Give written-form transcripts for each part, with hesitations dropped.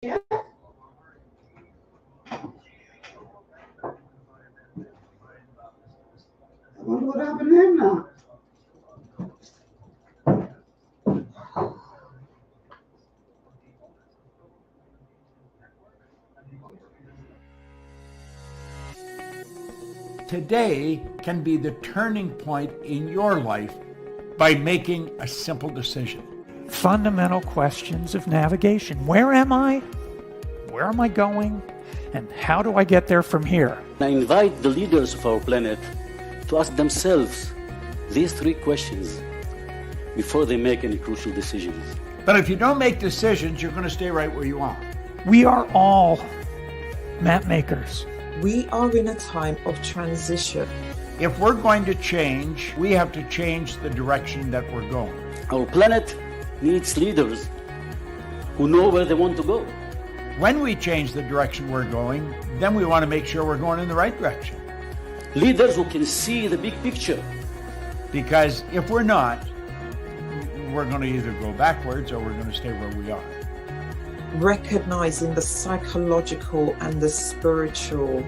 Yeah. I wonder what happened to him now. Today can be the turning point in your life by making a simple decision. Fundamental questions of navigation. Where am I? Where am I going? And how do I get there from here? I invite the leaders of our planet to ask themselves these three questions before they make any crucial decisions. But if you don't make decisions, you're going to stay right where you are. We are all map makers. We are in a time of transition. If we're going to change, we have to change the direction that we're going. Our planet needs leaders who know where they want to go. When we change the direction we're going, then we want to make sure we're going in the right direction. Leaders who can see the big picture. Because if we're not, we're going to either go backwards or we're going to stay where we are. Recognizing the psychological and the spiritual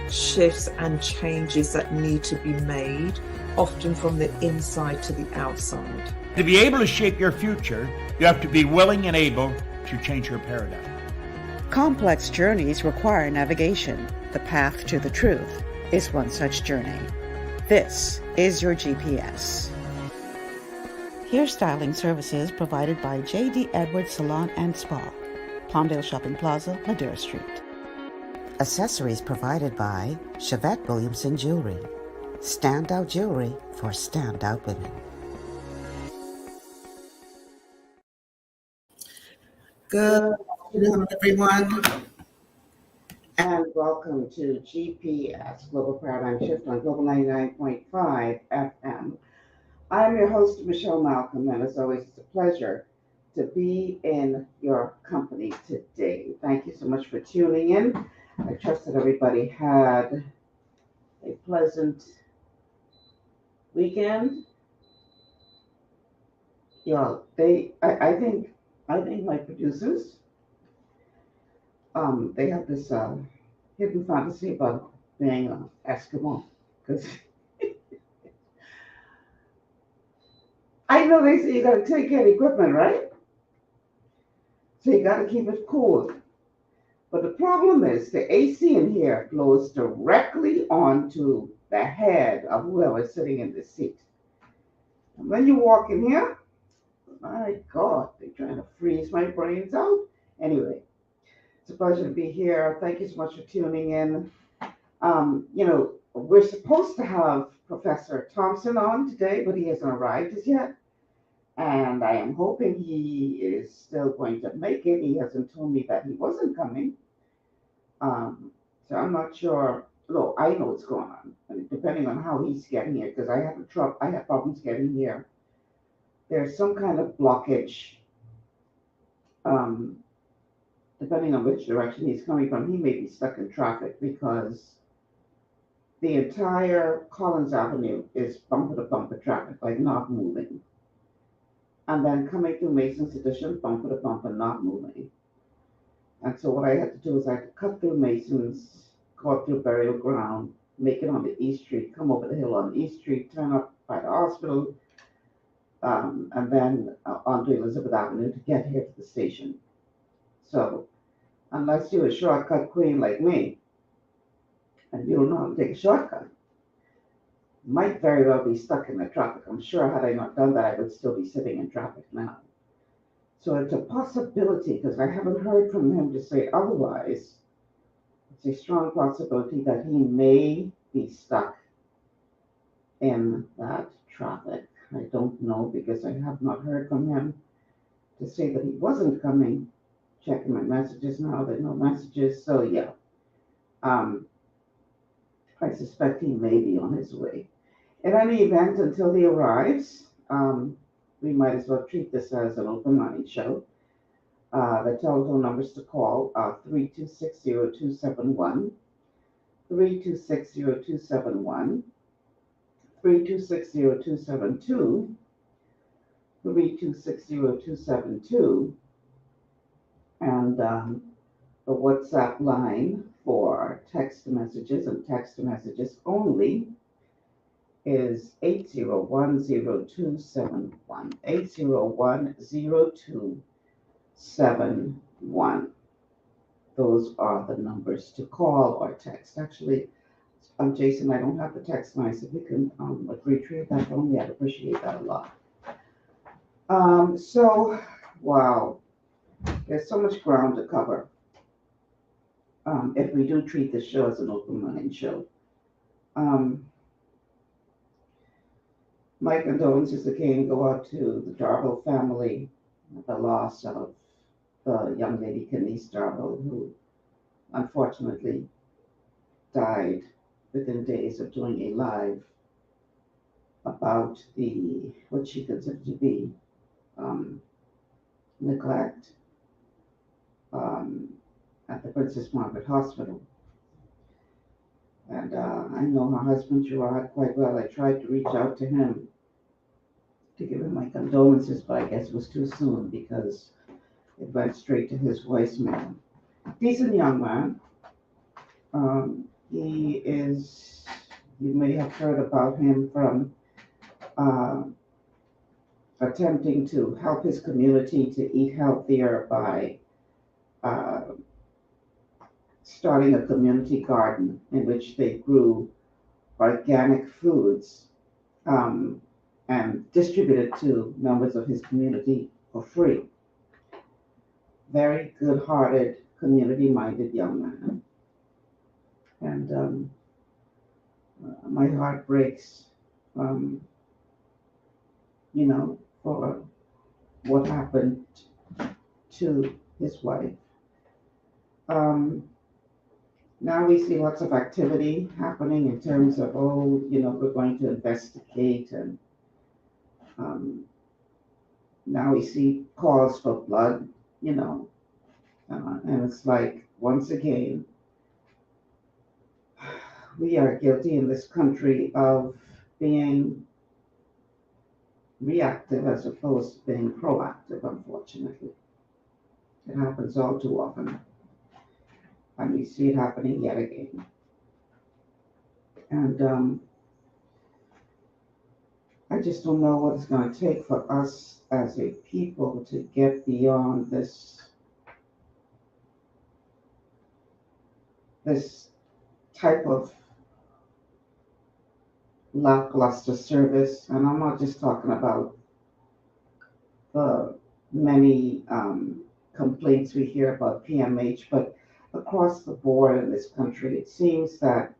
shifts and changes that need to be made, often from the inside to the outside. To be able to shape your future, you have to be willing and able to change your paradigm. Complex journeys require navigation. The path to the truth is one such journey. This is your GPS. Hairstyling services provided by J.D. Edwards Salon and Spa, Palmdale Shopping Plaza, Madera Street. Accessories provided by Chevette Williamson Jewelry. Standout jewelry for standout women. Good afternoon, everyone, and welcome to GPS Global Paradigm Shift on Global 99.5 FM. I'm your host, Michelle Malcolm, and as always, it's a pleasure to be in your company today. Thank you so much for tuning in. I trust that everybody had a pleasant weekend. I think my producers, they have this hidden fantasy about being an Eskimo, because I know they say you got to take care of equipment, right? So you got to keep it cool. But the problem is the AC in here blows directly onto the head of whoever's sitting in the seat. And when you walk in here, my God, they're trying to freeze my brains out. Anyway, it's a pleasure to be here. Thank you so much for tuning in. We're supposed to have Professor Thompson on today, but he hasn't arrived as yet. And I am hoping he is still going to make it. He hasn't told me that he wasn't coming. So I'm not sure. Look, I know what's going on. And depending on how he's getting here, because I have problems getting here. There's some kind of blockage. Depending on which direction he's coming from, he may be stuck in traffic because the entire Collins Avenue is bumper to bumper traffic, like not moving. And then coming through Mason's Addition, bumper to bumper, not moving. And so what I had to do is I had to cut through Mason's, go up through Burial Ground, make it on the East Street, come over the hill on East Street, turn up by the hospital, and then onto Elizabeth Avenue to get here to the station. So unless you're a shortcut queen like me, and you don't know how to take a shortcut, you might very well be stuck in the traffic. I'm sure had I not done that, I would still be sitting in traffic now. So it's a possibility, because I haven't heard from him to say otherwise. It's a strong possibility that he may be stuck in that traffic. I don't know, because I have not heard from him to say that he wasn't coming. Checking my messages now, there are no messages. So yeah, I suspect he may be on his way. In any event, until he arrives, we might as well treat this as an open money show. The telephone numbers to call are 3260271, 3260271, 3260272, 3260272, And the WhatsApp line for text messages and text messages only is 801-0271. 801-0271. Those are the numbers to call or text. Actually, Jason, I don't have the text line, so if you can retrieve that for me, I'd appreciate that a lot. So, wow, there's so much ground to cover. If we do treat the show as an open running show. My condolences again go out to the Darville family, the loss of the young lady Kenise Darville, who unfortunately died within days of doing a live about what she considered to be neglect at the Princess Margaret Hospital. And I know her husband Gerard quite well. I tried to reach out to him to give him my condolences, but I guess it was too soon because it went straight to his voicemail. Decent young man. He is, you may have heard about him from attempting to help his community to eat healthier by starting a community garden in which they grew organic foods and distributed to members of his community for free. Very good-hearted, community-minded young man. And my heart breaks, for what happened to his wife. Now we see lots of activity happening in terms of, we're going to investigate, and now we see calls for blood, and it's like, once again, we are guilty in this country of being reactive as opposed to being proactive, unfortunately. It happens all too often. And we see it happening yet again. And I just don't know what it's going to take for us as a people to get beyond this type of lackluster service. And I'm not just talking about the many complaints we hear about PMH, but across the board in this country, it seems that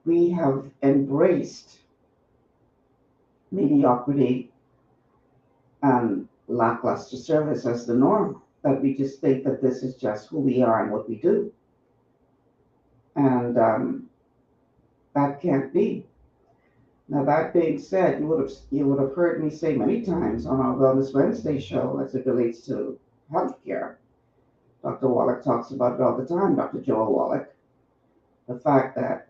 we have embraced mediocrity and lackluster service as the norm, that we just think that this is just who we are and what we do. And that can't be. Now, that being said, you would have heard me say many times on our Wellness Wednesday show as it relates to healthcare. Dr. Wallach talks about it all the time, Dr. Joel Wallach, the fact that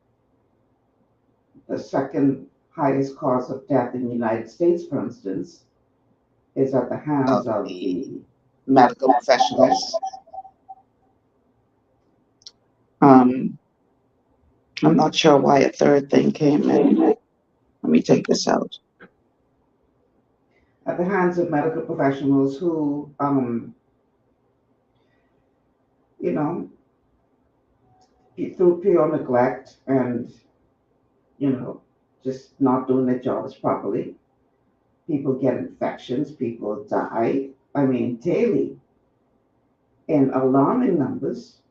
the second highest cause of death in the United States, for instance, is at the hands of the medical professionals. I'm not sure why a third thing came in. Let me take this out. At the hands of medical professionals who, through pure neglect and, just not doing their jobs properly, people get infections, people die, daily, in alarming numbers,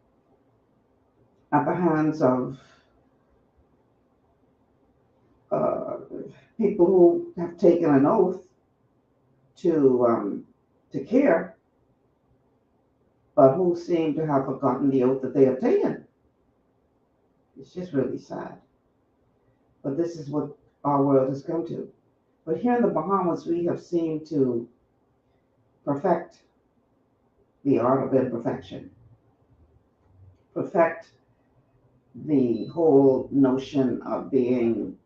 at the hands of people who have taken an oath to care, but who seem to have forgotten the oath that they have taken. It's just really sad. But this is what our world has come to. But here in the Bahamas, we have seemed to perfect the art of imperfection, perfect the whole notion of being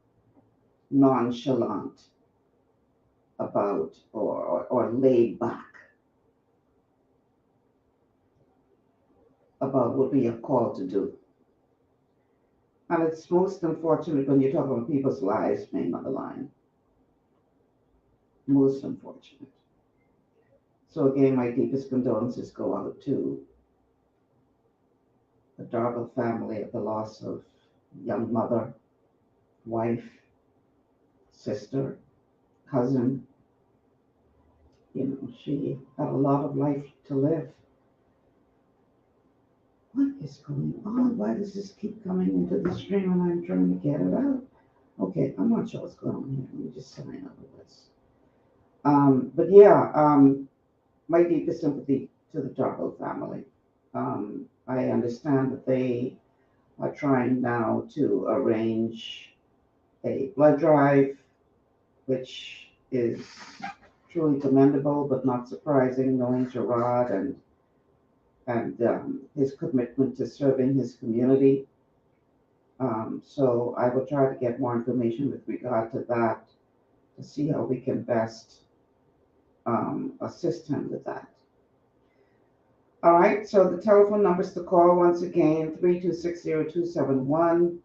nonchalant about or laid back. about what we are called to do. And it's most unfortunate when you talk about people's lives being on the line. Most unfortunate. So again, my deepest condolences go out to the Darville family at the loss of young mother, wife, sister, cousin. You know, she had a lot of life to live. What is going on? Why does this keep coming into the stream and I'm trying to get it out? Okay, I'm not sure what's going on here. Let me just sign out of this. But yeah, my deepest sympathy to the Darville family. I understand that they are trying now to arrange a blood drive, which is truly commendable, but not surprising, knowing Gerard and his commitment to serving his community. So I will try to get more information with regard to that to see how we can best assist him with that. All right, so the telephone numbers to call once again, 3260271,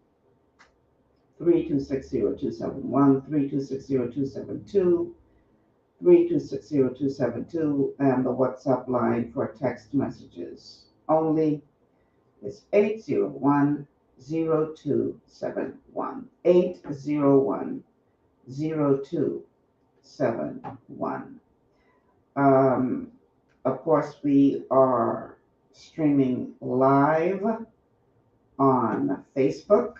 3260271, 3260272, 3260272, and the WhatsApp line for text messages only is 801-0271, 801-0271. Of course, we are streaming live on Facebook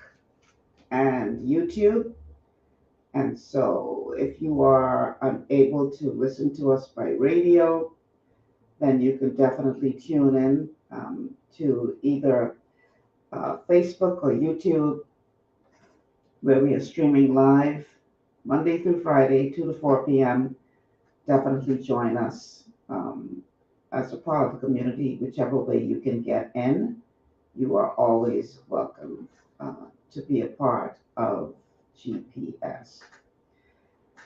and YouTube. And so if you are unable to listen to us by radio, then you can definitely tune in to either Facebook or YouTube, where we are streaming live Monday through Friday, 2 to 4 p.m. Definitely join us as a part of the community, whichever way you can get in. You are always welcome to be a part of GPS.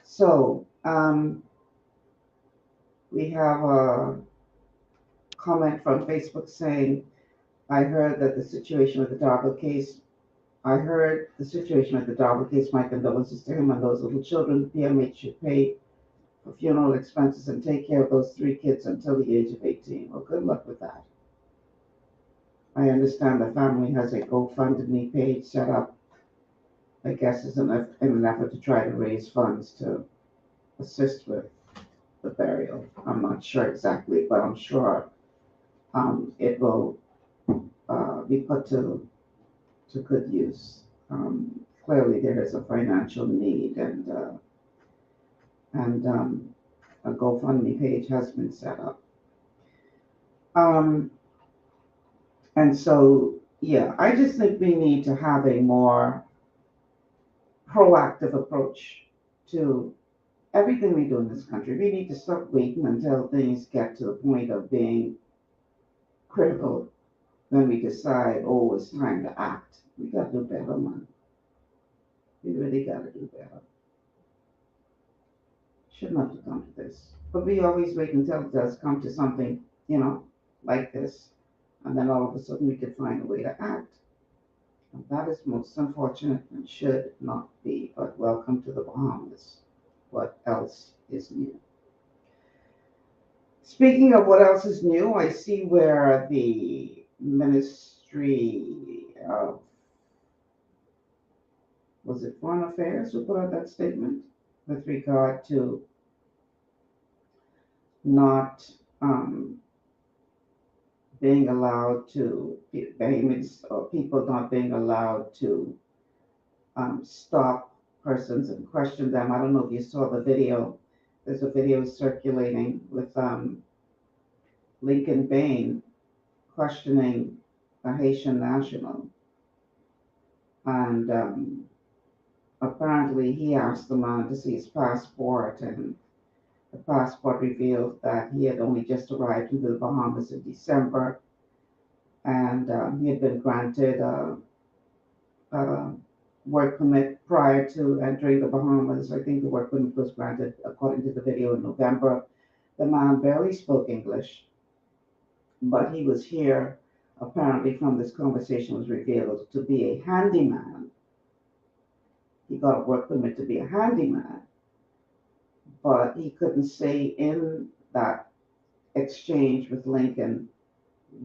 So we have a comment from Facebook saying, I heard the situation with the Darville case. My condolences to him and those little children. PMH should pay for funeral expenses and take care of those 3 kids until the age of 18. Well, good luck with that. I understand the family has a GoFundMe page set up, I guess, in an effort to try to raise funds to assist with the burial. I'm not sure exactly, but I'm sure it will be put to good use. Clearly, there is a financial need, and a GoFundMe page has been set up. And so, yeah, I just think we need to have a more proactive approach to everything we do in this country. We need to stop waiting until things get to the point of being critical when we decide, oh, it's time to act. We got to do better, man. We really got to do better. Shouldn't have to come to this. But we always wait until it does come to something, like this. And then all of a sudden we can find a way to act. And that is most unfortunate and should not be. But welcome to the Bahamas. What else is new? Speaking of what else is new, I see where the Ministry of, was it Foreign Affairs who put out that statement with regard to not being allowed to, Bahamians or people not being allowed to stop persons and question them. I don't know if you saw the video. There's a video circulating with Lincoln Bain questioning a Haitian national. And apparently he asked the man to see his passport, and the passport revealed that he had only just arrived into the Bahamas in December, and he had been granted a work permit prior to entering the Bahamas. I think the work permit was granted, according to the video, in November. The man barely spoke English, but he was here apparently from this conversation was revealed to be a handyman. He got a work permit to be a handyman, but he couldn't say in that exchange with Lincoln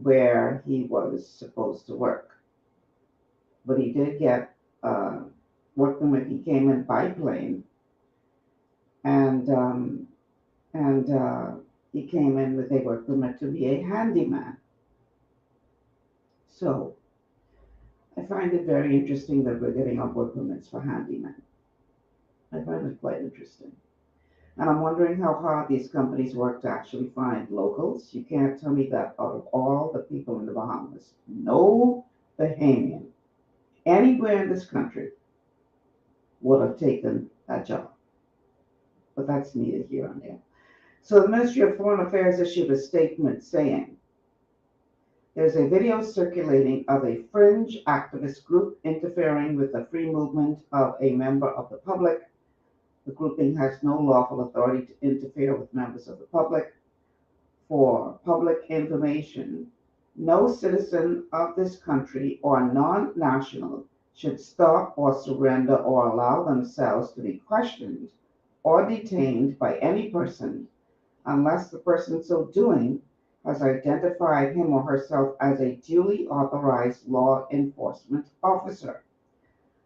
where he was supposed to work. But he did get work permit. He came in by plane, and he came in with a work permit to be a handyman. So I find it very interesting that we're getting our work permits for handymen. I find it quite interesting. And I'm wondering how hard these companies work to actually find locals. You can't tell me that out of all the people in the Bahamas, no Bahamian anywhere in this country would have taken that job. But that's neither here nor there. So the Ministry of Foreign Affairs issued a statement saying, there's a video circulating of a fringe activist group interfering with the free movement of a member of the public. The grouping has no lawful authority to interfere with members of the public. For public information, no citizen of this country or non-national should stop or surrender or allow themselves to be questioned or detained by any person unless the person so doing has identified him or herself as a duly authorized law enforcement officer.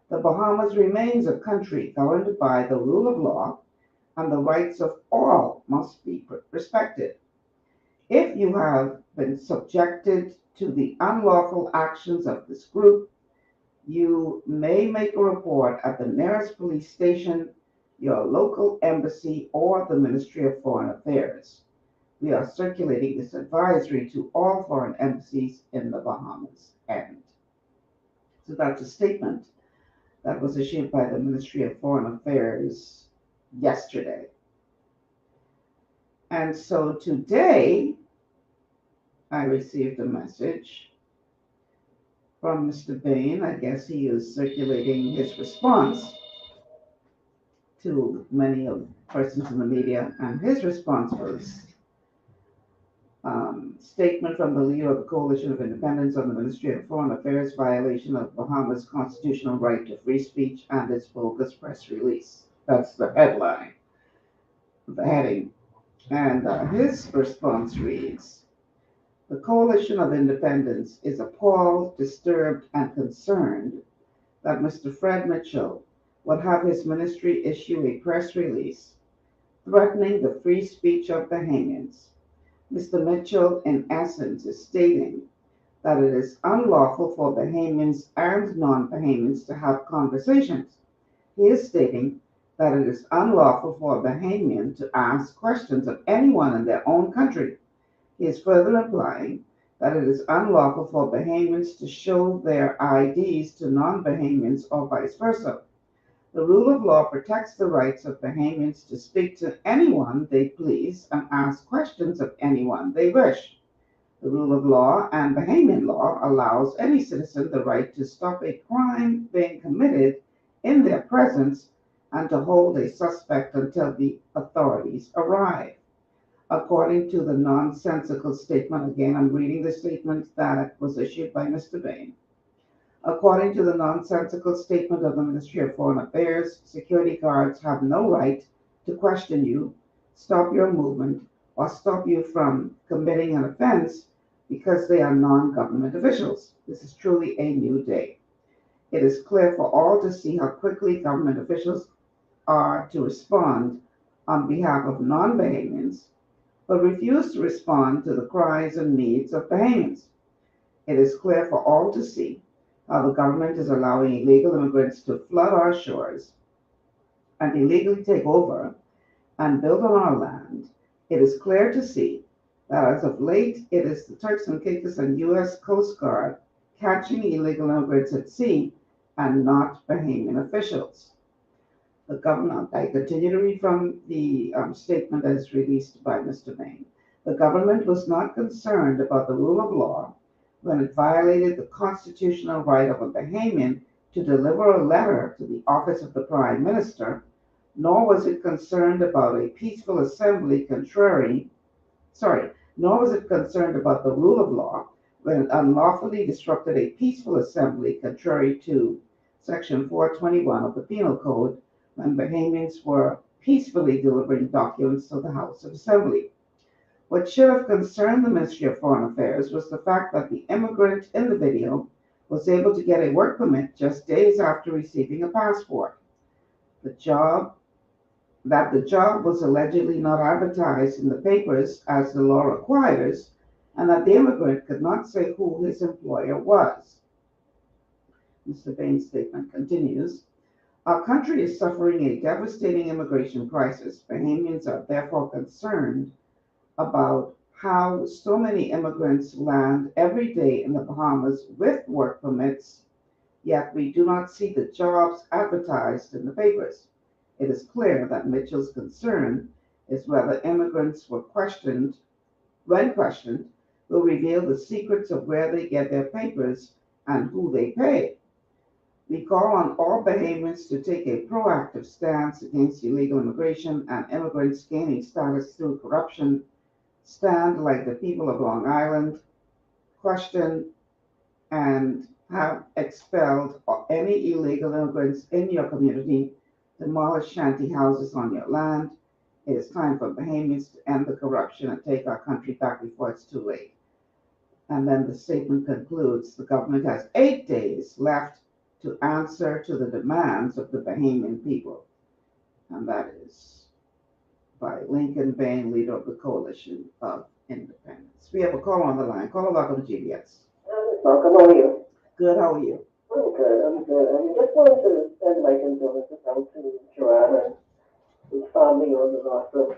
The Bahamas remains a country governed by the rule of law, and the rights of all must be respected. If you have been subjected to the unlawful actions of this group, you may make a report at the nearest police station, your local embassy, or the Ministry of Foreign Affairs. We are circulating this advisory to all foreign embassies in the Bahamas. End. So that's a statement that was issued by the Ministry of Foreign Affairs yesterday. And so today, I received a message from Mr. Bain. I guess he is circulating his response to many of persons in the media, and his response was statement from the leader of the Coalition of Independence on the Ministry of Foreign Affairs violation of Bahamas' constitutional right to free speech and its bogus press release. That's the headline, the heading. And his response reads, the Coalition of Independence is appalled, disturbed, and concerned that Mr. Fred Mitchell would have his ministry issue a press release threatening the free speech of Bahamians. Mr. Mitchell, in essence, is stating that it is unlawful for Bahamians and non-Bahamians to have conversations. He is stating that it is unlawful for a Bahamian to ask questions of anyone in their own country. He is further implying that it is unlawful for Bahamians to show their IDs to non-Bahamians or vice versa. The rule of law protects the rights of Bahamians to speak to anyone they please and ask questions of anyone they wish. The rule of law and Bahamian law allows any citizen the right to stop a crime being committed in their presence and to hold a suspect until the authorities arrive. According to the nonsensical statement, again, I'm reading the statement that was issued by Mr. Bain. According to the nonsensical statement of the Ministry of Foreign Affairs, security guards have no right to question you, stop your movement, or stop you from committing an offense because they are non-government officials. This is truly a new day. It is clear for all to see how quickly government officials are to respond on behalf of non-Bahamians, but refuse to respond to the cries and needs of Bahamians. It is clear for all to see how the government is allowing illegal immigrants to flood our shores and illegally take over and build on our land. It is clear to see that as of late, it is the Turks and Caicos and U.S. Coast Guard catching illegal immigrants at sea and not Bahamian officials. The government, I continue to read from the statement as released by Mr. Bain. The government was not concerned about the rule of law when it violated the constitutional right of a Bahamian to deliver a letter to the office of the Prime Minister, nor was it concerned about a peaceful assembly nor was it concerned about the rule of law when it unlawfully disrupted a peaceful assembly contrary to Section 421 of the Penal Code when Bahamians were peacefully delivering documents to the House of Assembly. What should have concerned the Ministry of Foreign Affairs was the fact that the immigrant in the video was able to get a work permit just days after receiving a passport. The job was allegedly not advertised in the papers as the law requires, and that the immigrant could not say who his employer was. Mr. Bain's statement continues. Our country is suffering a devastating immigration crisis. Bahamians are therefore concerned about how so many immigrants land every day in the Bahamas with work permits, yet we do not see the jobs advertised in the papers. It is clear that Mitchell's concern is whether immigrants when questioned, will reveal the secrets of where they get their papers and who they pay. We call on all Bahamians to take a proactive stance against illegal immigration and immigrants gaining status through corruption. Stand like the people of Long Island, question and have expelled any illegal immigrants in your community, demolish shanty houses on your land. It is time for Bahamians to end the corruption and take our country back before it's too late. And then the statement concludes, the government has 8 days left to answer to the demands of the Bahamian people. And that is by Lincoln Bain, leader of the Coalition of Independence. We have a call on the line. Caller, welcome to GBS. Welcome, how are you? Good, how are you? I'm good. I just wanted to send my condolences out to Joanna and his family on the loss of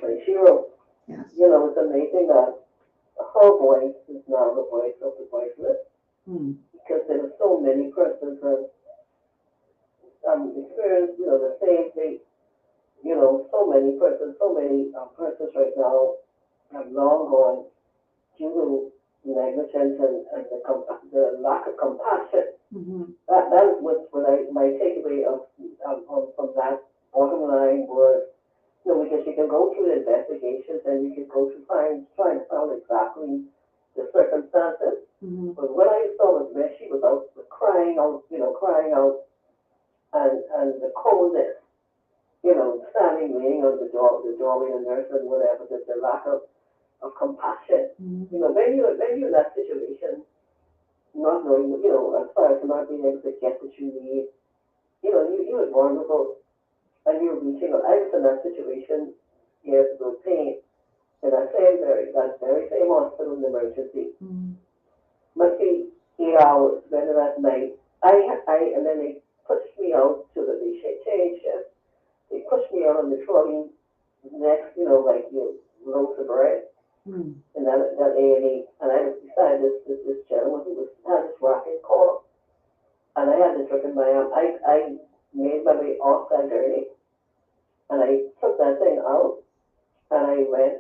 my hero. Yes. You know, it's amazing that her voice is now the voice of the voiceless, because there are so many persons that experience, you know, the same thing. You know, so many persons right now have long gone due to negligence and the lack of compassion. That was my takeaway from that bottom line was, you know, because you can go through the investigations and you can go to try and find exactly the circumstances. But what I saw was where she was out crying out, and the coldness, you know, standing waiting on the doorway, the nurse and whatever, the lack of compassion. You know, when you're in that situation, not knowing, you know, as far as not being able to get what you need, you know, you're vulnerable and you're reaching out. I was in that situation years ago, pain, in that very same hospital in emergency. Must be 8 hours, whether that night. And then they pushed me out to the change shift. They pushed me out on the trolley next, you know, like loaves of bread. And that A&E, and I was beside this gentleman who had this rocking call, and I had this drip in my arm. I made my way off that gurney, and I took that thing out, and I went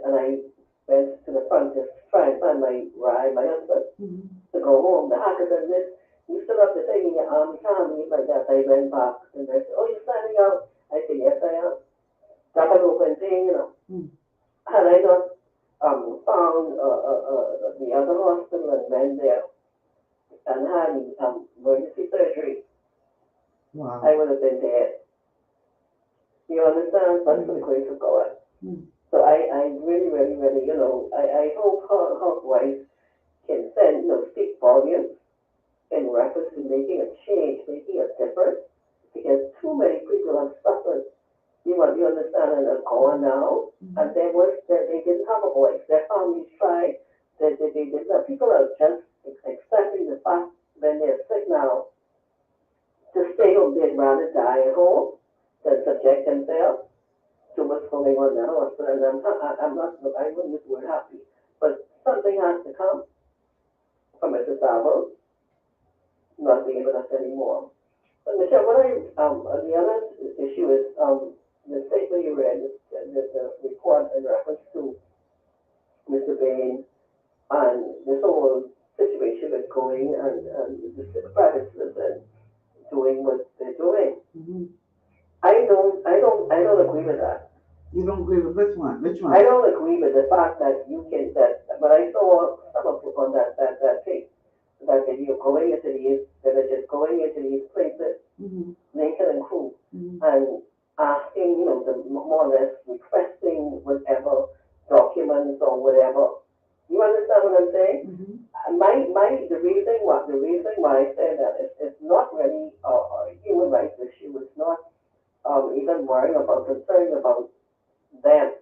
to the front to try and find my husband, to go home. The hacker said, "This, you still have the thing in your arm, you can't leave like that." I went back, and they said, "Oh, you're standing out?" I said, "Yes, I am." That was open thing, you know. And I just found the other hospital and went there and had emergency surgery. Wow. I would have been dead. You understand? But for the grace of God. So I really, really, really, you know, I hope her voice can send, you know, speak volumes in reference to making a change, making a difference, because too many people have suffered. You understand, and are gone now, and they didn't have a voice. Their families tried. They did not. People are just accepting the fact when they're sick now to stay home. They'd rather die at home than subject themselves to what's going on in the hospital. And I wouldn't use the word happy, but something has to come from Mrs. Davos not being with us anymore. But Michelle, the other issue is the statement you read, the report in reference to Mr. Bain and this whole situation with going and the private citizen doing what they're doing. I don't agree with that. You don't agree with this one? Which one? I don't agree with the fact that but I saw some of on going into these villages, going into these places, Lincoln and crew, and asking, the more or less requesting whatever documents or whatever. You understand what I'm saying? The reason why I say that it's not really a human rights issue. It's not even worrying about, concern about them,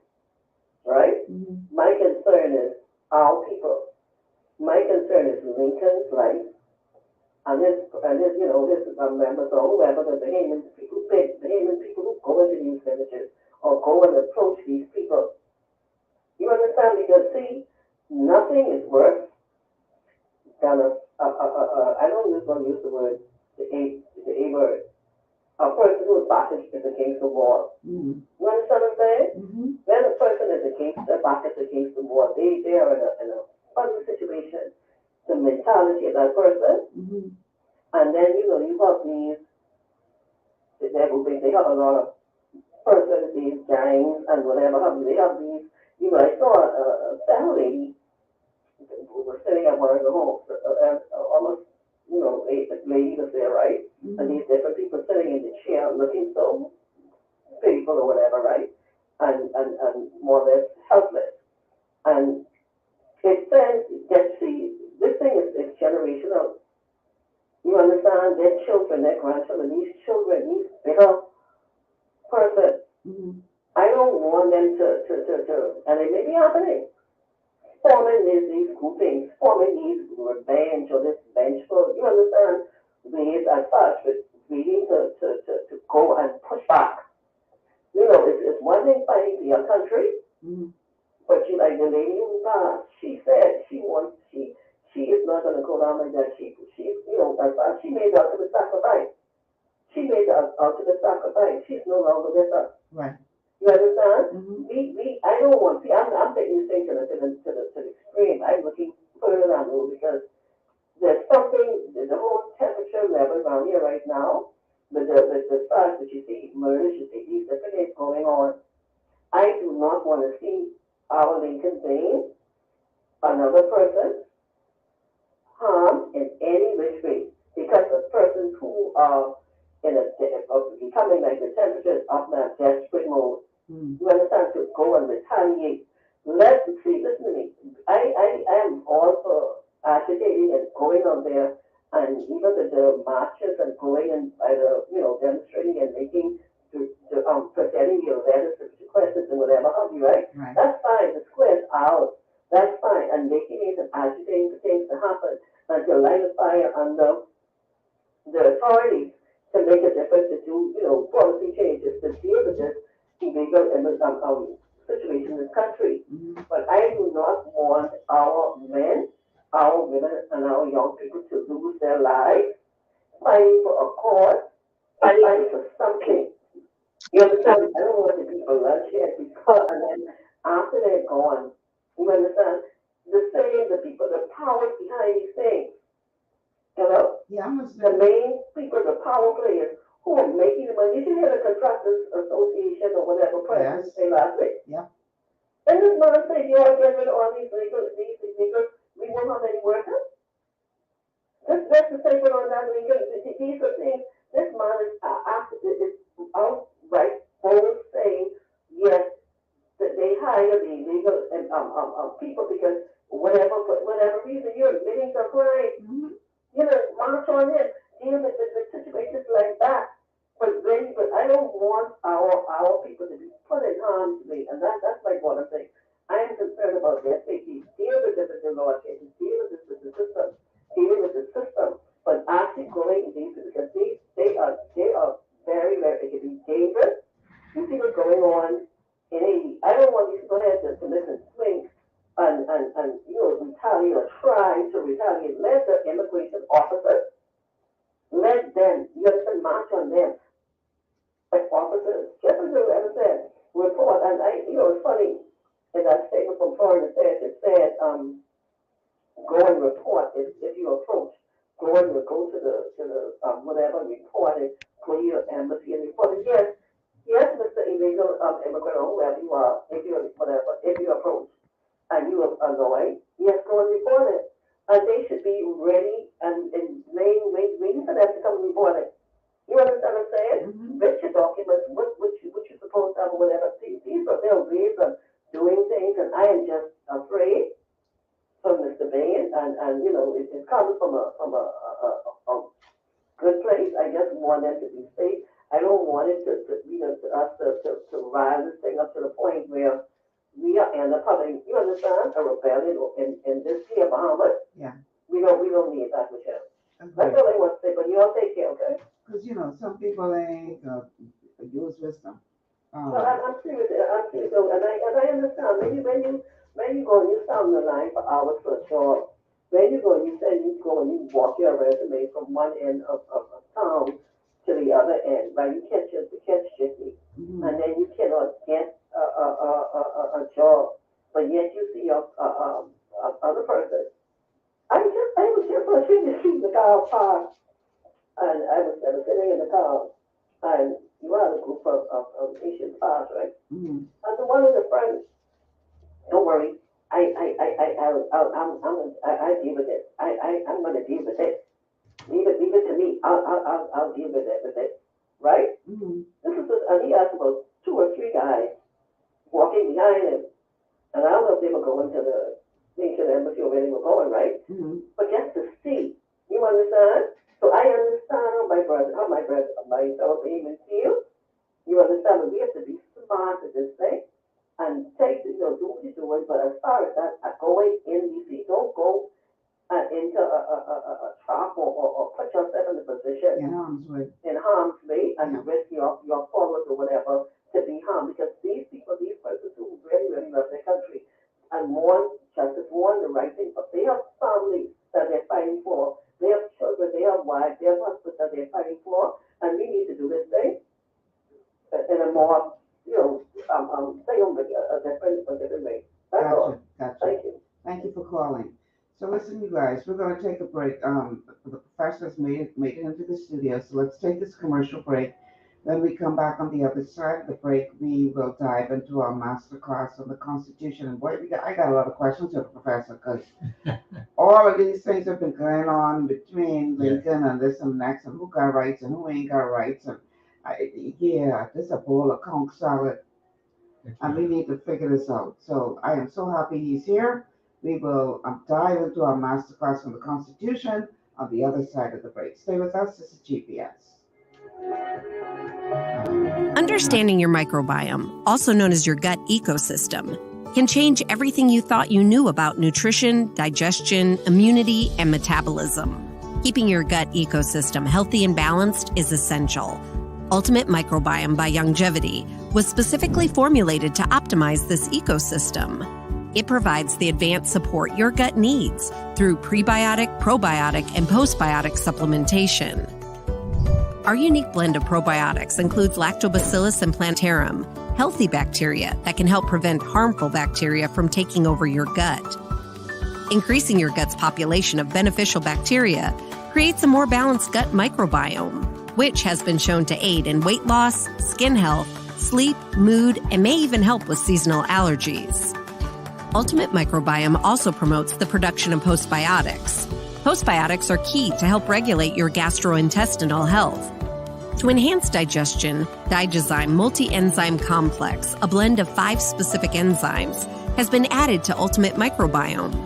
right? My concern is our people. My concern is Lincoln's life and his members or whoever, the Bahamian people who go into these villages or go and approach these people. You understand? Because see, nothing is worse than I don't want to use the word, the A word, a person who is back is against the wall. You understand what I'm saying? When a person is against, their back is against the wall, they are in a funny situation, the mentality of that person, and then you have these, they have a lot of persons, these gangs and whatever have you. They have these, I saw a family who was sitting at one of the homes, almost, a lady was there, right? And these different people sitting in the chair looking so pitiful or whatever, right? And more or less helpless. And it says, see, this thing is generational. You understand? Their children, their grandchildren, these children, these bigger persons. I don't want them to, and it may be happening, forming these groupings, forming these revenge or this vengeful, you understand, ways as such, but really to go and push back. It's one thing fighting for your country, but you like the lady who passed, she said she is not going to go down like that. She made the ultimate sacrifice. She made the ultimate sacrifice. She's no longer with us. Right. You understand? I don't want. See, I'm taking this thing to the extreme. I'm looking further down the road because there's something. The whole temperature level around here right now. The fact that you see murders, you see these different things going on. I do not want to see our Lincoln Bain, another person, harmed in any which way because of persons who are becoming like the temperature is up now, desperate mode. You understand? To go and retaliate. Listen to me. I am all for agitating and going on there and even the marches and going and demonstrating and making presenting your letters to questions and whatever have you, right? That's fine. The square's out. That's fine. And making it and agitating for things to happen and to light a fire under the authorities to make a difference, to do, policy changes to deal with this illegal situation in this country. But I do not want our men, our women, and our young people to lose their lives fighting for a cause, fighting for something. You understand? I don't want the people bloodshed because, and then after they're gone, you understand? The people, the powers behind these things. Yeah, the main people, the power players who are making the money. Did you hear the Contractors Association or whatever president say last week? Yeah. And this man said, you all get rid of all these illegal, we won't have any workers. Just to say on that legal, these are things, this man is outright bold saying, yes, that they hire the illegal people because for whatever reason, you're admitting to crime. March on it, deal with situations like that. But I don't want our people to be put in harm's way, and that's like what I'm saying. I am concerned about their safety. Deal with the law changes, deal with the system, but actually going these because they are very, very, it can be dangerous. You see what's going on in Haiti. I don't want these people to listen, swing, and retaliate or try to retaliate. Let the immigration officers, let them, march on them. Like officers, just as I said, report, and it's funny, in that statement from Florida it said, go and report if you approach. Go to the whatever, report it, go to your embassy and report it. Yes, Mr. Illegal immigrant or whoever you are, if you approach and you are annoyed, yes, go and report it. and they should be ready and waiting for them to come report it. You understand what I'm saying? With your documents, what you're supposed to have, or whatever. These are their ways of doing things, and I am just afraid from Mr. Bain, and you know, it's coming from a good place. I just want them to be safe. I don't want it to rise this thing up to the point where we are end up having, you understand, a rebellion in this here Bahamas. Yeah. We don't need that, Michelle. That's all I want to say, but you all take care, okay? Because, you know, some people ain't use wisdom. Well, I'm serious, and I understand. When you go and you stand on the line for hours for a job, when you go and you say you go and you walk your resume from one end of town to the other end, right? You catch shifty, and then you cannot get a job, but yet you see a other person. I was just watching the car park, and I was sitting in the car, and you had a group of Asian cars, right? And one of the friends, don't worry, I deal with it. I'm gonna deal with it. Leave it to me. I'll deal with it, right? And he asked about 2 or 3 guys walking behind him, and I don't know if they were going to the Asian embassy or where they were going, right? But just to see, you understand? So I understand how my fellow even feel. You understand? But we have to be smart with this thing and take, do what you're doing. But as far as that going in, you see, don't go into a trap or put yourself in a position in harm's way and risk your followers or whatever to be harmed, because these persons who really, really love their country and want justice, want the right thing, but they have families that they're fighting for. They have children, they have wives, they have husbands that they're fighting for, and we need to do this thing in a more, a different way. That's all. Gotcha. Thank you. Thank you for calling. So listen, you guys, we're going to take a break. The professor's made it into the studio, so let's take this commercial break. When we come back on the other side of the break, we will dive into our masterclass on the Constitution. And boy, I got a lot of questions for the professor, because all of these things have been going on between Lincoln and this and next, and who got rights and who ain't got rights. And this is a bowl of conch salad, and we need to figure this out. So I am so happy he's here. We will dive into our masterclass on the Constitution on the other side of the break. Stay with us. This is GPS. Understanding your microbiome, also known as your gut ecosystem, can change everything you thought you knew about nutrition, digestion, immunity, and metabolism. Keeping your gut ecosystem healthy and balanced is essential. Ultimate Microbiome by Longevity was specifically formulated to optimize this ecosystem. It provides the advanced support your gut needs through prebiotic, probiotic, and postbiotic supplementation. Our unique blend of probiotics includes Lactobacillus and Plantarum, healthy bacteria that can help prevent harmful bacteria from taking over your gut. Increasing your gut's population of beneficial bacteria creates a more balanced gut microbiome, which has been shown to aid in weight loss, skin health, sleep, mood, and may even help with seasonal allergies. Ultimate Microbiome also promotes the production of postbiotics. Postbiotics are key to help regulate your gastrointestinal health. To enhance digestion, Digizyme Multi-Enzyme Complex, a blend of 5 specific enzymes, has been added to Ultimate Microbiome.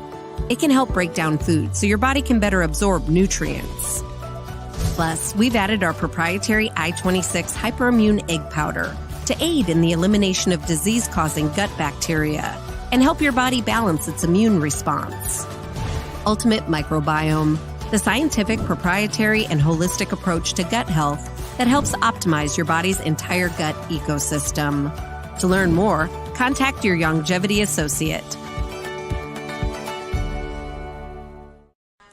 It can help break down food so your body can better absorb nutrients. Plus, we've added our proprietary I-26 Hyperimmune Egg Powder to aid in the elimination of disease-causing gut bacteria and help your body balance its immune response. Ultimate Microbiome, the scientific, proprietary, and holistic approach to gut health that helps optimize your body's entire gut ecosystem. To learn more, contact your Longevity associate.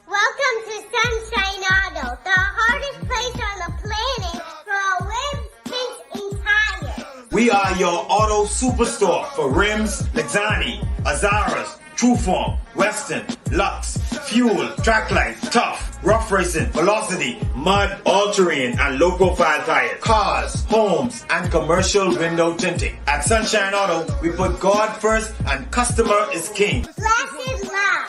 Welcome to Sunshine Auto, the hardest place on the planet for a rim fix and tires. We are your auto superstore for rims, Lexani, Azaras, Trueform, Western, Lux, Fuel, Tracklight, Tough, Rough Racing, Velocity, Mud, All-Terrain, and low-profile tires, cars, homes, and commercial window tinting. At Sunshine Auto, we put God first and customer is king. Blessed love.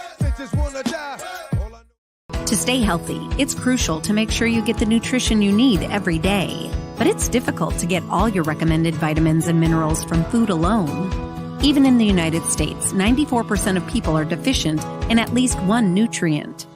To stay healthy, it's crucial to make sure you get the nutrition you need every day. But it's difficult to get all your recommended vitamins and minerals from food alone. Even in the United States, 94% of people are deficient in at least one nutrient.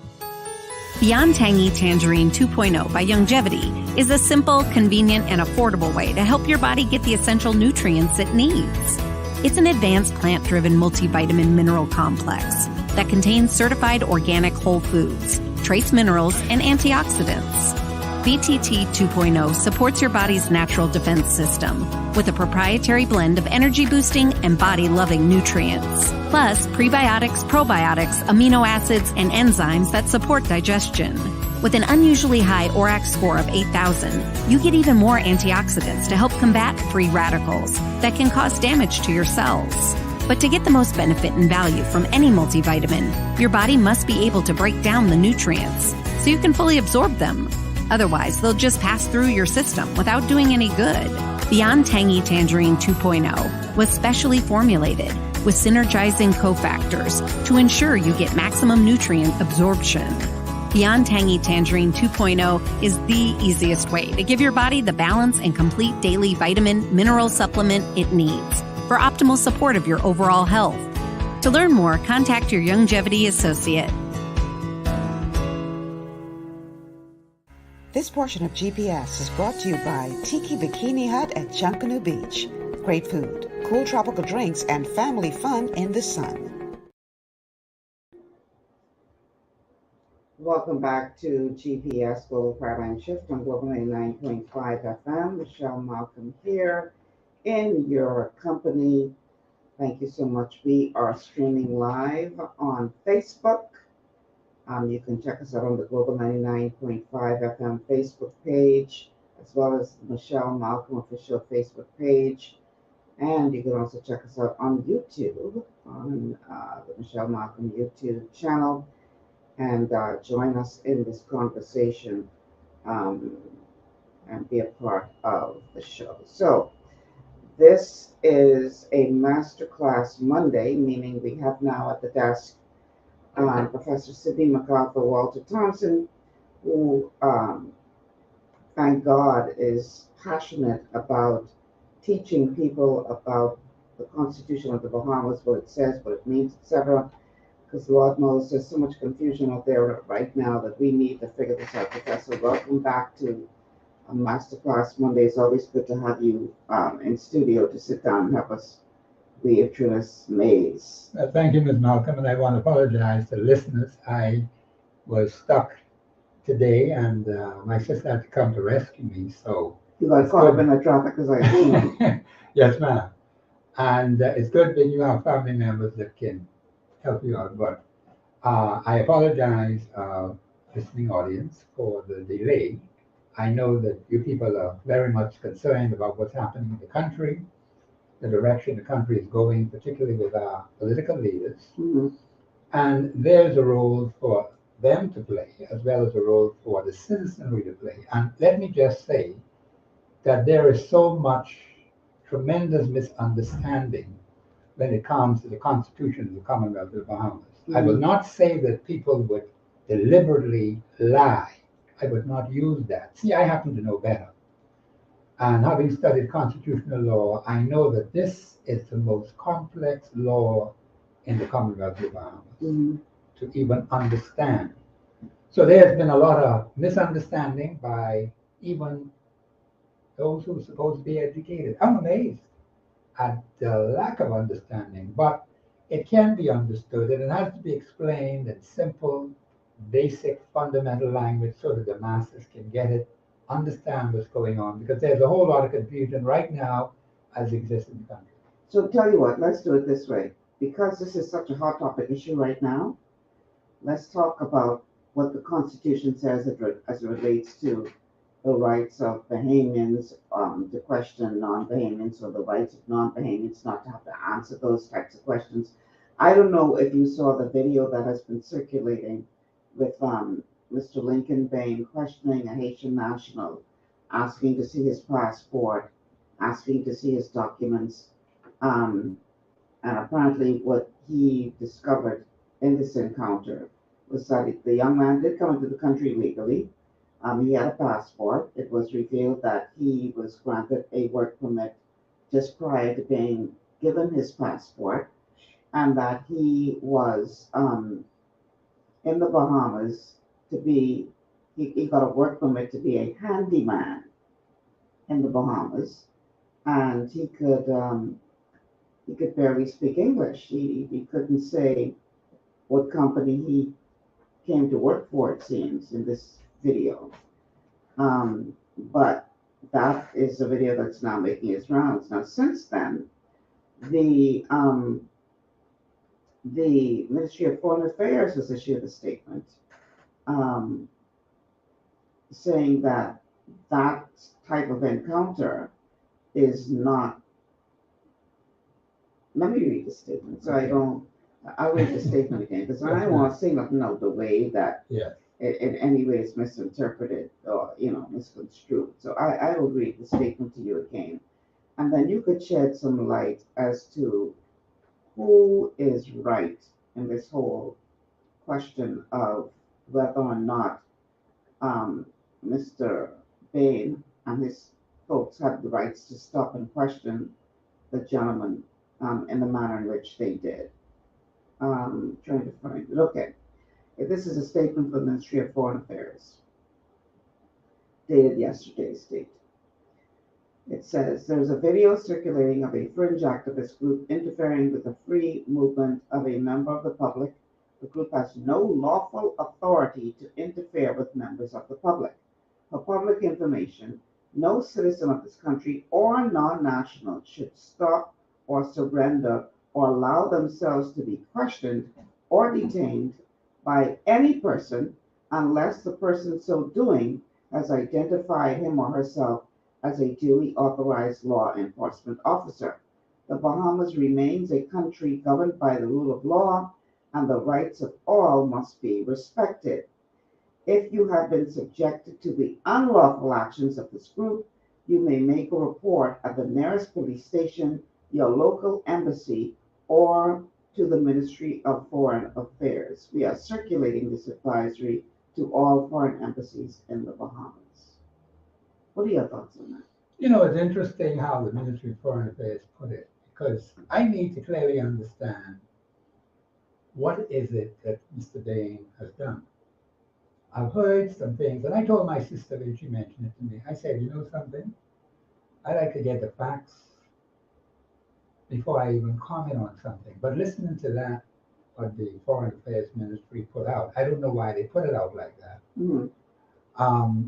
Beyond Tangy Tangerine 2.0 by Longevity is a simple, convenient, and affordable way to help your body get the essential nutrients it needs. It's an advanced plant-driven multivitamin mineral complex that contains certified organic whole foods, trace minerals, and antioxidants. BTT 2.0 supports your body's natural defense system with a proprietary blend of energy-boosting and body-loving nutrients, plus prebiotics, probiotics, amino acids, and enzymes that support digestion. With an unusually high ORAC score of 8,000, you get even more antioxidants to help combat free radicals that can cause damage to your cells. But to get the most benefit and value from any multivitamin, your body must be able to break down the nutrients so you can fully absorb them. Otherwise, they'll just pass through your system without doing any good. Beyond Tangy Tangerine 2.0 was specially formulated with synergizing cofactors to ensure you get maximum nutrient absorption. Beyond Tangy Tangerine 2.0 is the easiest way to give your body the balance and complete daily vitamin mineral supplement it needs for optimal support of your overall health. To learn more, contact your Longevity associate. This portion of GPS is brought to you by Tiki Bikini Hut at Junkanoo Beach. Great food, cool tropical drinks, and family fun in the sun. Welcome back to GPS Global Paradigm Shift on Global 99.5 FM. Michelle Malcolm here in your company. Thank you so much. We are streaming live on Facebook. You can check us out on the Global 99.5 FM Facebook page, as well as the Michelle Malcolm official Facebook page. And you can also check us out on YouTube, on the Michelle Malcolm YouTube channel, and join us in this conversation and be a part of the show. So this is a Masterclass Monday, meaning we have now at the desk Professor Sidney McArthur, Walter Thompson, who, thank God, is passionate about teaching people about the Constitution of the Bahamas, what it says, what it means, etc. Because Lord knows there's so much confusion out there right now that we need to figure this out. Professor, welcome back to Masterclass Monday. It's always good to have you in studio to sit down and help us weave through this maze. Thank you, Ms. Malcolm, and I want to apologize to listeners. I was stuck today, and my sister had to come to rescue me, so... You got caught up in the traffic, as I assume. Yes, ma'am. And it's good when you have family members that can help you out, but I apologize, listening audience, for the delay. I know that you people are very much concerned about what's happening in the country, the direction the country is going, particularly with our political leaders. Mm-hmm. And there's a role for them to play, as well as a role for the citizenry to play. And let me just say that there is so much tremendous misunderstanding when it comes to the Constitution of the Commonwealth of the Bahamas. Mm-hmm. I will not say that people would deliberately lie. I would not use that. See, I happen to know better. And having studied constitutional law, I know that this is the most complex law in the Commonwealth of the Bahamas to even understand. So there's been a lot of misunderstanding by even those who are supposed to be educated. I'm amazed at the lack of understanding, but it can be understood, and it has to be explained in simple, basic, fundamental language so that the masses can get it, understand what's going on, because there's a whole lot of confusion right now as exists in the country. So tell you what, let's do it this way. Because this is such a hot topic issue right now, let's talk about what the Constitution says as it relates to the rights of Bahamians, to question non-Bahamians, or the rights of non-Bahamians not to have to answer those types of questions. I don't know if you saw the video that has been circulating with Mr. Lincoln Bain questioning a Haitian national, asking to see his passport, asking to see his documents, and apparently what he discovered in this encounter was that the young man did come into the country legally. He had a passport. It was revealed that he was granted a work permit just prior to being given his passport, and that he was in the Bahamas to be, he got a work permit to be a handyman in the Bahamas, and he could barely speak English. He couldn't say what company he came to work for, it seems, in this video. But that is a video that's now making its rounds. Now, since then, the Ministry of Foreign Affairs has issued a statement saying that that type of encounter is not. Let me read the statement so I'll read the statement again because I don't want to say nothing of the way that it in any way is misinterpreted or misconstrued. So I will read the statement to you again, and then you could shed some light as to who is right in this whole question of whether or not Mr. Bain and his folks have the rights to stop and question the gentleman in the manner in which they did. Trying to find it. Okay. This is a statement from the Ministry of Foreign Affairs, dated yesterday's date. It says, there's a video circulating of a fringe activist group interfering with the free movement of a member of the public. The group has no lawful authority to interfere with members of the public. For public information, no citizen of this country or non-national should stop or surrender or allow themselves to be questioned or detained by any person unless the person so doing has identified him or herself as a duly authorized law enforcement officer. The Bahamas remains a country governed by the rule of law, and the rights of all must be respected. If you have been subjected to the unlawful actions of this group, you may make a report at the nearest police station, your local embassy, or to the Ministry of Foreign Affairs. We are circulating this advisory to all foreign embassies in the Bahamas. What are your thoughts on that? It's interesting how the Ministry of Foreign Affairs put it, because I need to clearly understand what is it that Mr. Bain has done. I've heard some things, and I told my sister when she mentioned it to me, I said, you know something? I like to get the facts before I even comment on something. But listening to that, what the Foreign Affairs Ministry put out, I don't know why they put it out like that. Mm-hmm.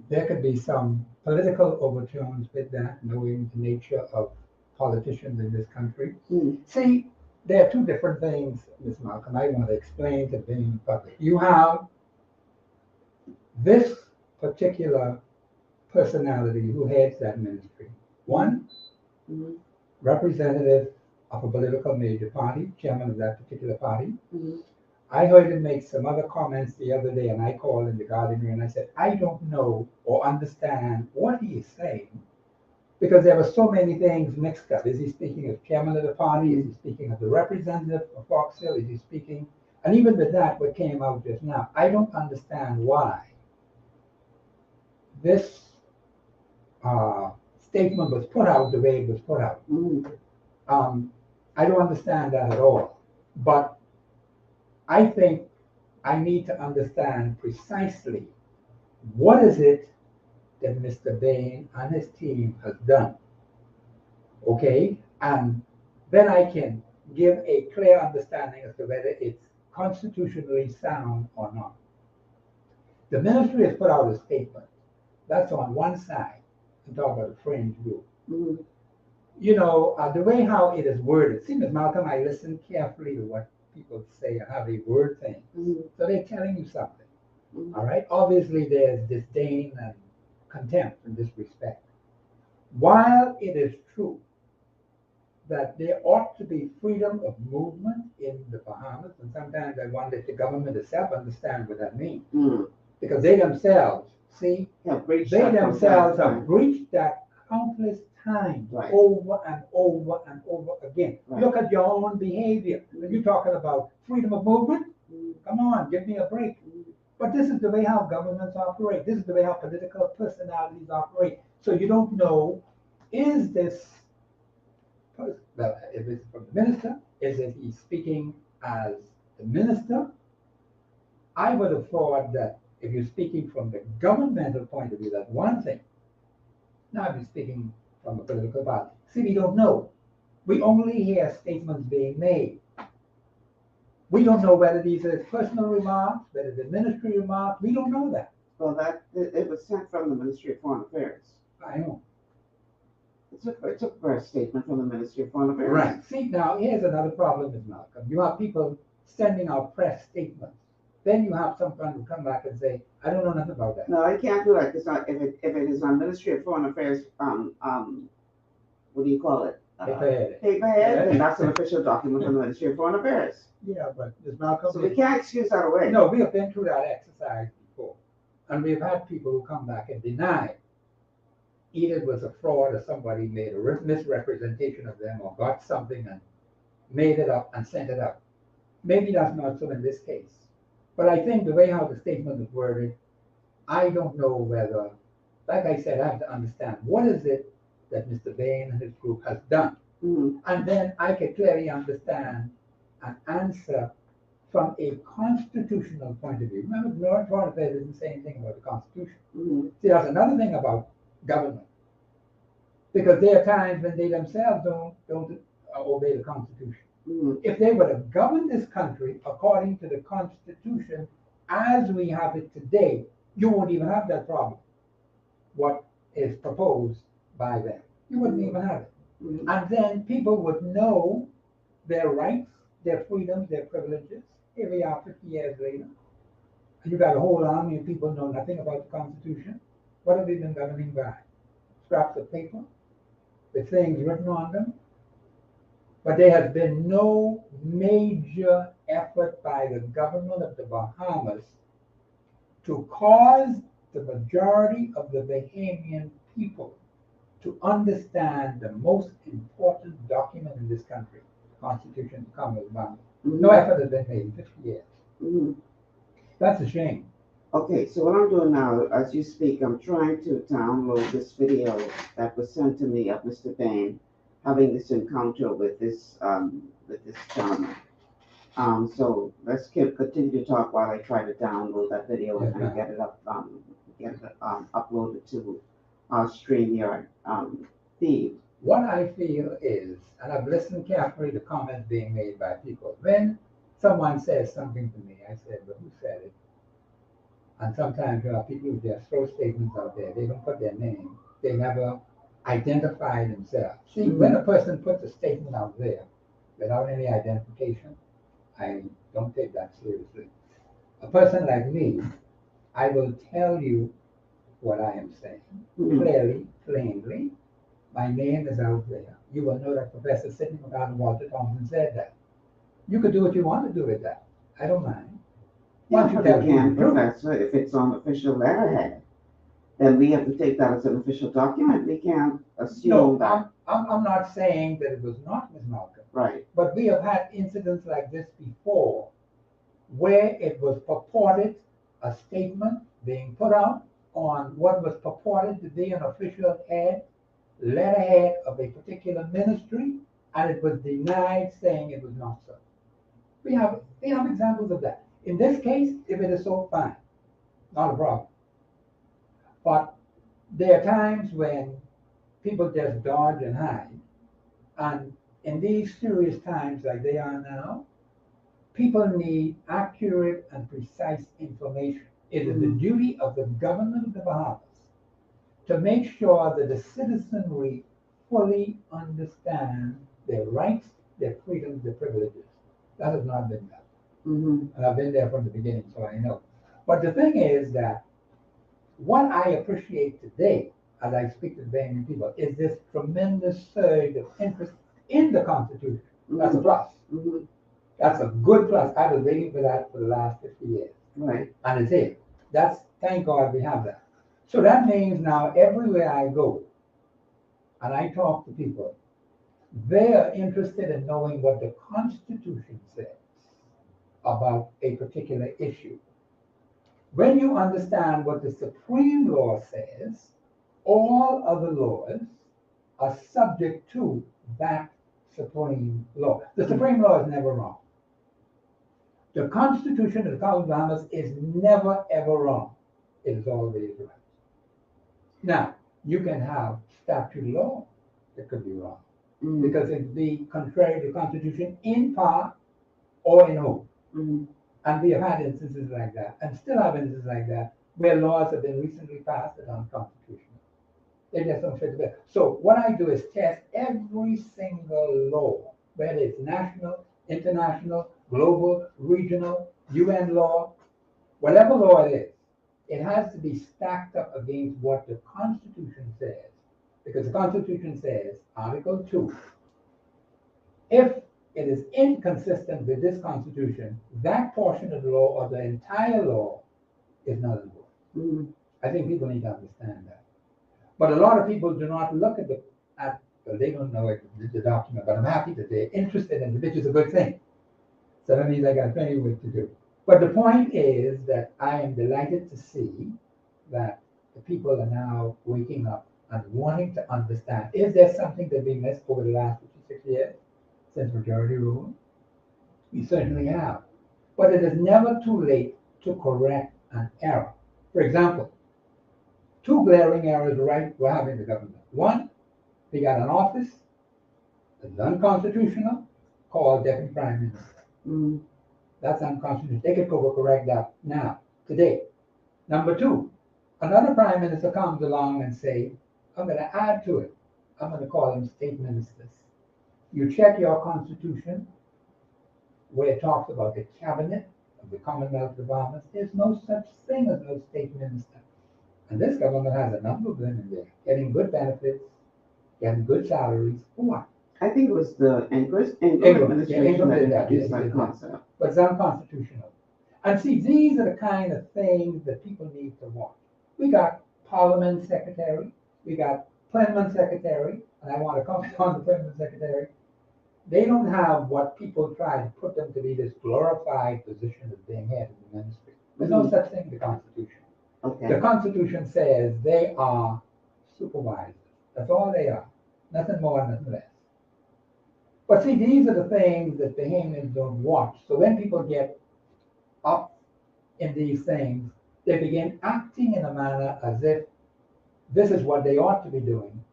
There could be some political overtones with that, knowing the nature of politicians in this country. Mm-hmm. See, there are two different things, Ms. Malcolm, I want to explain to the public. You have this particular personality who heads that ministry. One, mm-hmm. representative of a political major party, chairman of that particular party. Mm-hmm. I heard him make some other comments the other day, and I called in the Guardian and I said, I don't know or understand what he is saying, because there were so many things mixed up. Is he speaking as chairman of the party? Is he speaking as the representative of Fox Hill? Is he speaking? And even with that, what came out just now, I don't understand why this statement was put out the way it was put out. Mm-hmm. I don't understand that at all. But I think I need to understand precisely what is it that Mr. Bain and his team has done. Okay? And then I can give a clear understanding as to whether it's constitutionally sound or not. The ministry has put out a statement. That's on one side, to talk about a fringe group. Mm-hmm. The way how it is worded, see, Ms. Malcolm, I listen carefully to what people say and how they word things. Mm-hmm. So they're telling you something. Mm-hmm. All right? Obviously, there's disdain and contempt in this respect. While it is true that there ought to be freedom of movement in the Bahamas, and sometimes I wonder if the government itself understands what that means. Mm-hmm. Because they themselves, see, they themselves have breached that countless times, right. over and over and over again. Right. Look at your own behavior. When you're talking about freedom of movement, Come on, give me a break. But this is the way how governments operate. This is the way how political personalities operate. So you don't know, is this person, well, if it's from the minister, is it he's speaking as the minister? I would have thought that if you're speaking from the governmental point of view, that's one thing. Now if you're speaking from a political party. See, we don't know. We only hear statements being made. We don't know whether these are personal remarks, whether they're ministry remarks. We don't know that. Well, it was sent from the Ministry of Foreign Affairs. I know. It's a press statement from the Ministry of Foreign Affairs. Right. See, now here's another problem, Ms. Malcolm. You have people sending out press statements. Then you have someone who come back and say, I don't know nothing about that. No, I can't do that because if it is on Ministry of Foreign Affairs, what do you call it? Paperhead, and that's an official document from the Ministry of Foreign Affairs. Yeah, but Ms. Malcolm. So we can't excuse that away. No, we have been through that exercise before. And we've had people who come back and deny either it was a fraud or somebody made a misrepresentation of them or got something and made it up and sent it up. Maybe that's not so in this case. But I think the way how the statement is worded, I don't know whether, like I said, I have to understand what is it that Mr. Bain and his group has done. And then I can clearly understand and answer from a constitutional point of view. Remember, North Foreign Affairs didn't say anything about the Constitution. See, that's another thing about government. Because there are times when they themselves don't obey the Constitution. If they would have governed this country according to the Constitution as we have it today, you won't even have that problem. What is proposed by them, you wouldn't even have it. And then people would know their rights, their freedoms, their privileges. Here we are 50 years later. And you got a whole army of people know nothing about the Constitution. What have they been governing by? Scraps of paper with things written on them. But there has been no major effort by the government of the Bahamas to cause the majority of the Bahamian people to understand the most important document in this country, the Constitution of the Commonwealth of Bahamas. No effort has been made in 50 years. That's a shame. Okay, so what I'm doing now, as you speak, I'm trying to download this video that was sent to me of Mr. Bain having this encounter with this gentleman. So let's continue to talk while I try to download that video and get it up, uploaded to our StreamYard feed. What I feel is, and I've listened carefully to comments being made by people. When someone says something to me, I said, "But who said it?" And sometimes you have people who just throw statements out there. They don't put their name. They never identify themselves. See, when a person puts a statement out there without any identification, I don't take that seriously. A person like me, I will tell you what I am saying clearly, plainly. My name is out there. You will know that Professor Sidney McArthur Walter Thompson said that. You could do what you want to do with that. I don't mind. Yeah, but again, Professor, if it's on official letterhead, then we have to take that as an official document. We can't assume that. I'm not saying that it was not, Ms. Malcolm. Right. But we have had incidents like this before where it was purported, a statement being put out on what was purported to be an official letterhead of a particular ministry, and it was denied, saying it was not so. We have examples of that. In this case, if it is so, fine, not a problem. But there are times when people just dodge and hide, and in these serious times like they are now, people need accurate and precise information. It is the duty of the government of the Bahamas to make sure that the citizenry fully understand their rights, their freedoms, their privileges. That has not been done. And I've been there from the beginning, so I know. But the thing is that what I appreciate today, as I speak to the Bahamian people, is this tremendous surge of interest in the Constitution. That's a plus. That's a good plus. I was waiting for that for the last 50 years. Right. And it's here. Thank God we have that. So that means now everywhere I go and I talk to people, they are interested in knowing what the Constitution says. about a particular issue. When you understand what the supreme law says, all other laws are subject to that supreme law. The supreme law is never wrong. The Constitution of the Colony of the Bahamas is never, ever wrong. It is always right. Now, you can have statute law that could be wrong, because it be contrary to the Constitution in part or in whole. And we have had instances like that, and still have instances like that, where laws have been recently passed that are unconstitutional. They just don't fit the bill. So what I do is test every single law, whether it's national, international, global, regional, UN law, whatever law it is, it has to be stacked up against what the Constitution says. Because the Constitution says, Article 2, if it is inconsistent with this Constitution, that portion of the law or the entire law is not involved. I think people need to understand that. But a lot of people do not look at well, they don't know the document, but I'm happy that they're interested in it, which is a good thing. So that means I got plenty of work to do. But the point is that I am delighted to see that the people are now waking up and wanting to understand, is there something that we missed over the last 56 years since majority rule? We certainly have. But it is never too late to correct an error. For example, two glaring errors we're having in the government. One, they got an office that's unconstitutional called Deputy Prime Minister. That's unconstitutional. They could go correct that now, today. Number two, another Prime Minister comes along and say, I'm going to add to it. I'm going to call them state ministers. You check your Constitution where it talks about the cabinet of the Commonwealth of the Bahamas. There's no such thing as no state minister. And this government has a number of them in there, getting good benefits, getting good salaries. For what? I think it was the English administration that introduced that concept. But it's unconstitutional. And see, these are the kind of things that people need to watch. We got Parliament Secretary, we got Parliament Secretary, and I want to comment on the Parliament Secretary. They don't have what people try to put them to be, this glorified position of being head of the ministry. There's no such thing in the Constitution. Okay. The Constitution says they are supervisors. That's all they are. Nothing more, nothing less. But see, these are the things that the Bahamians don't watch. So when people get up in these things, they begin acting in a manner as if this is what they ought to be doing,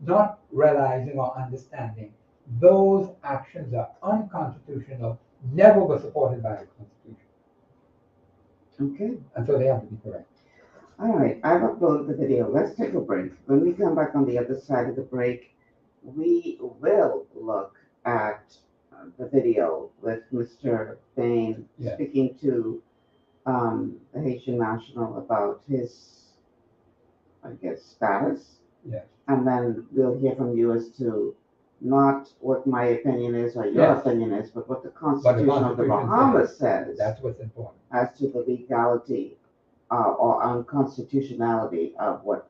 not realizing or understanding those actions are unconstitutional, never were supported by the Constitution. Okay. And so they have to be correct. All right, I've uploaded the video. Let's take a break. When we come back on the other side of the break, we will look at the video with Mr. Bain speaking to the Haitian national about his, I guess, status. Yes. And then we'll hear from you as to not what my opinion is or your opinion is, but what the Constitution of the Bahamas says. That's what's important. As to the legality or unconstitutionality of what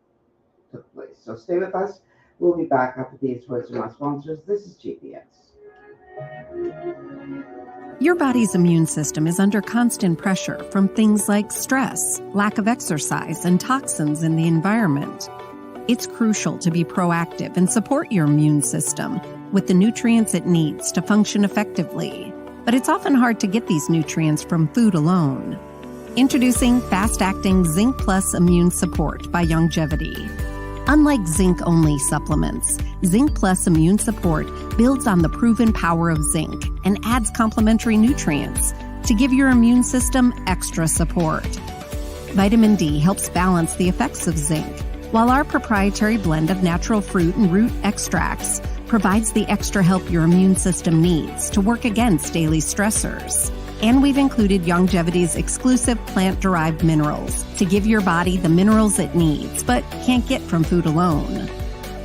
took place. So stay with us. We'll be back after these words from our sponsors. This is GPS. Your body's immune system is under constant pressure from things like stress, lack of exercise, and toxins in the environment. It's crucial to be proactive and support your immune system with the nutrients it needs to function effectively. But it's often hard to get these nutrients from food alone. Introducing fast-acting Zinc Plus Immune Support by Longevity. Unlike zinc-only supplements, Zinc Plus Immune Support builds on the proven power of zinc and adds complementary nutrients to give your immune system extra support. Vitamin D helps balance the effects of zinc, while our proprietary blend of natural fruit and root extracts provides the extra help your immune system needs to work against daily stressors. And we've included Longevity's exclusive plant-derived minerals to give your body the minerals it needs, but can't get from food alone.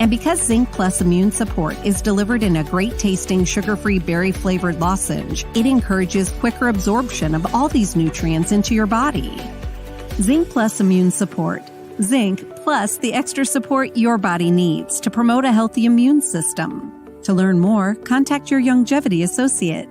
And because Zinc Plus Immune Support is delivered in a great-tasting, sugar-free, berry-flavored lozenge, it encourages quicker absorption of all these nutrients into your body. Zinc Plus Immune Support. Zinc plus the extra support your body needs to promote a healthy immune system. To learn more, contact your Longevity associate.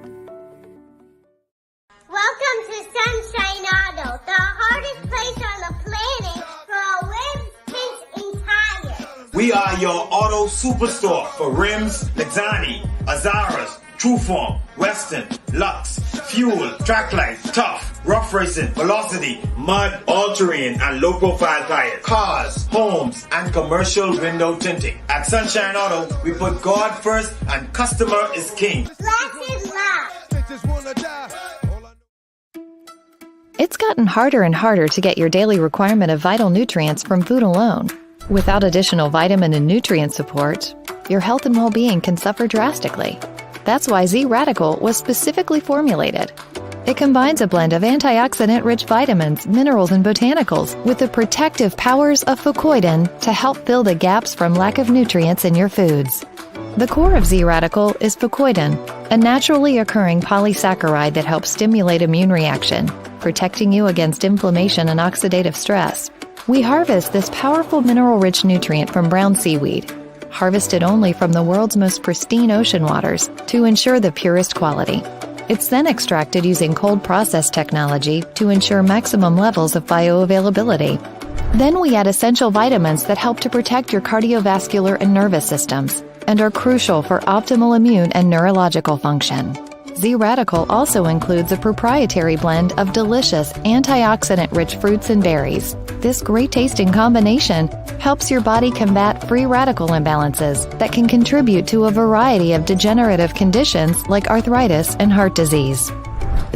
We are your auto superstore for rims, Lexani, Azaras, Trueform, Western, Lux, Fuel, Track Life, Tough, Rough Racing, Velocity, Mud, All-Terrain, and low-profile tires, cars, homes, and commercial window tinting. At Sunshine Auto, we put God first and customer is king. It's gotten harder and harder to get your daily requirement of vital nutrients from food alone. Without additional vitamin and nutrient support, your health and well-being can suffer drastically. That's why Z-Radical was specifically formulated. It combines a blend of antioxidant-rich vitamins, minerals, and botanicals with the protective powers of fucoidan to help fill the gaps from lack of nutrients in your foods. The core of Z-Radical is fucoidan, a naturally occurring polysaccharide that helps stimulate immune reaction, protecting you against inflammation and oxidative stress. We harvest this powerful mineral-rich nutrient from brown seaweed, harvested only from the world's most pristine ocean waters to ensure the purest quality. It's then extracted using cold process technology to ensure maximum levels of bioavailability. Then we add essential vitamins that help to protect your cardiovascular and nervous systems and are crucial for optimal immune and neurological function. Z-Radical also includes a proprietary blend of delicious antioxidant-rich fruits and berries. This great-tasting combination helps your body combat free radical imbalances that can contribute to a variety of degenerative conditions like arthritis and heart disease.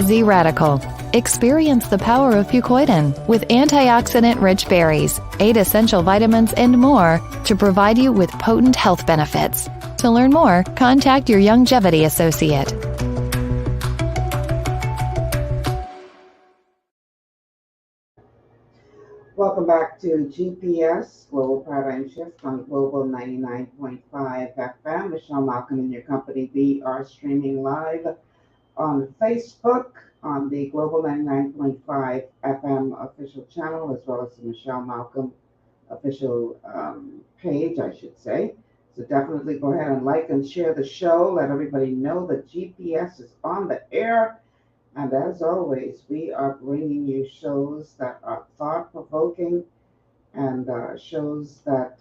Z-Radical. Experience the power of fucoidan with antioxidant-rich berries, 8 essential vitamins, and more to provide you with potent health benefits. To learn more, contact your Longevity associate. Welcome back to GPS, Global Paradigm Shift on Global 99.5 FM. Michelle Malcolm in your company. We are streaming live on Facebook on the Global 99.5 FM official channel, as well as the Michelle Malcolm official page, I should say. So definitely go ahead and like and share the show. Let everybody know that GPS is on the air. And as always, we are bringing you shows that are thought-provoking and shows that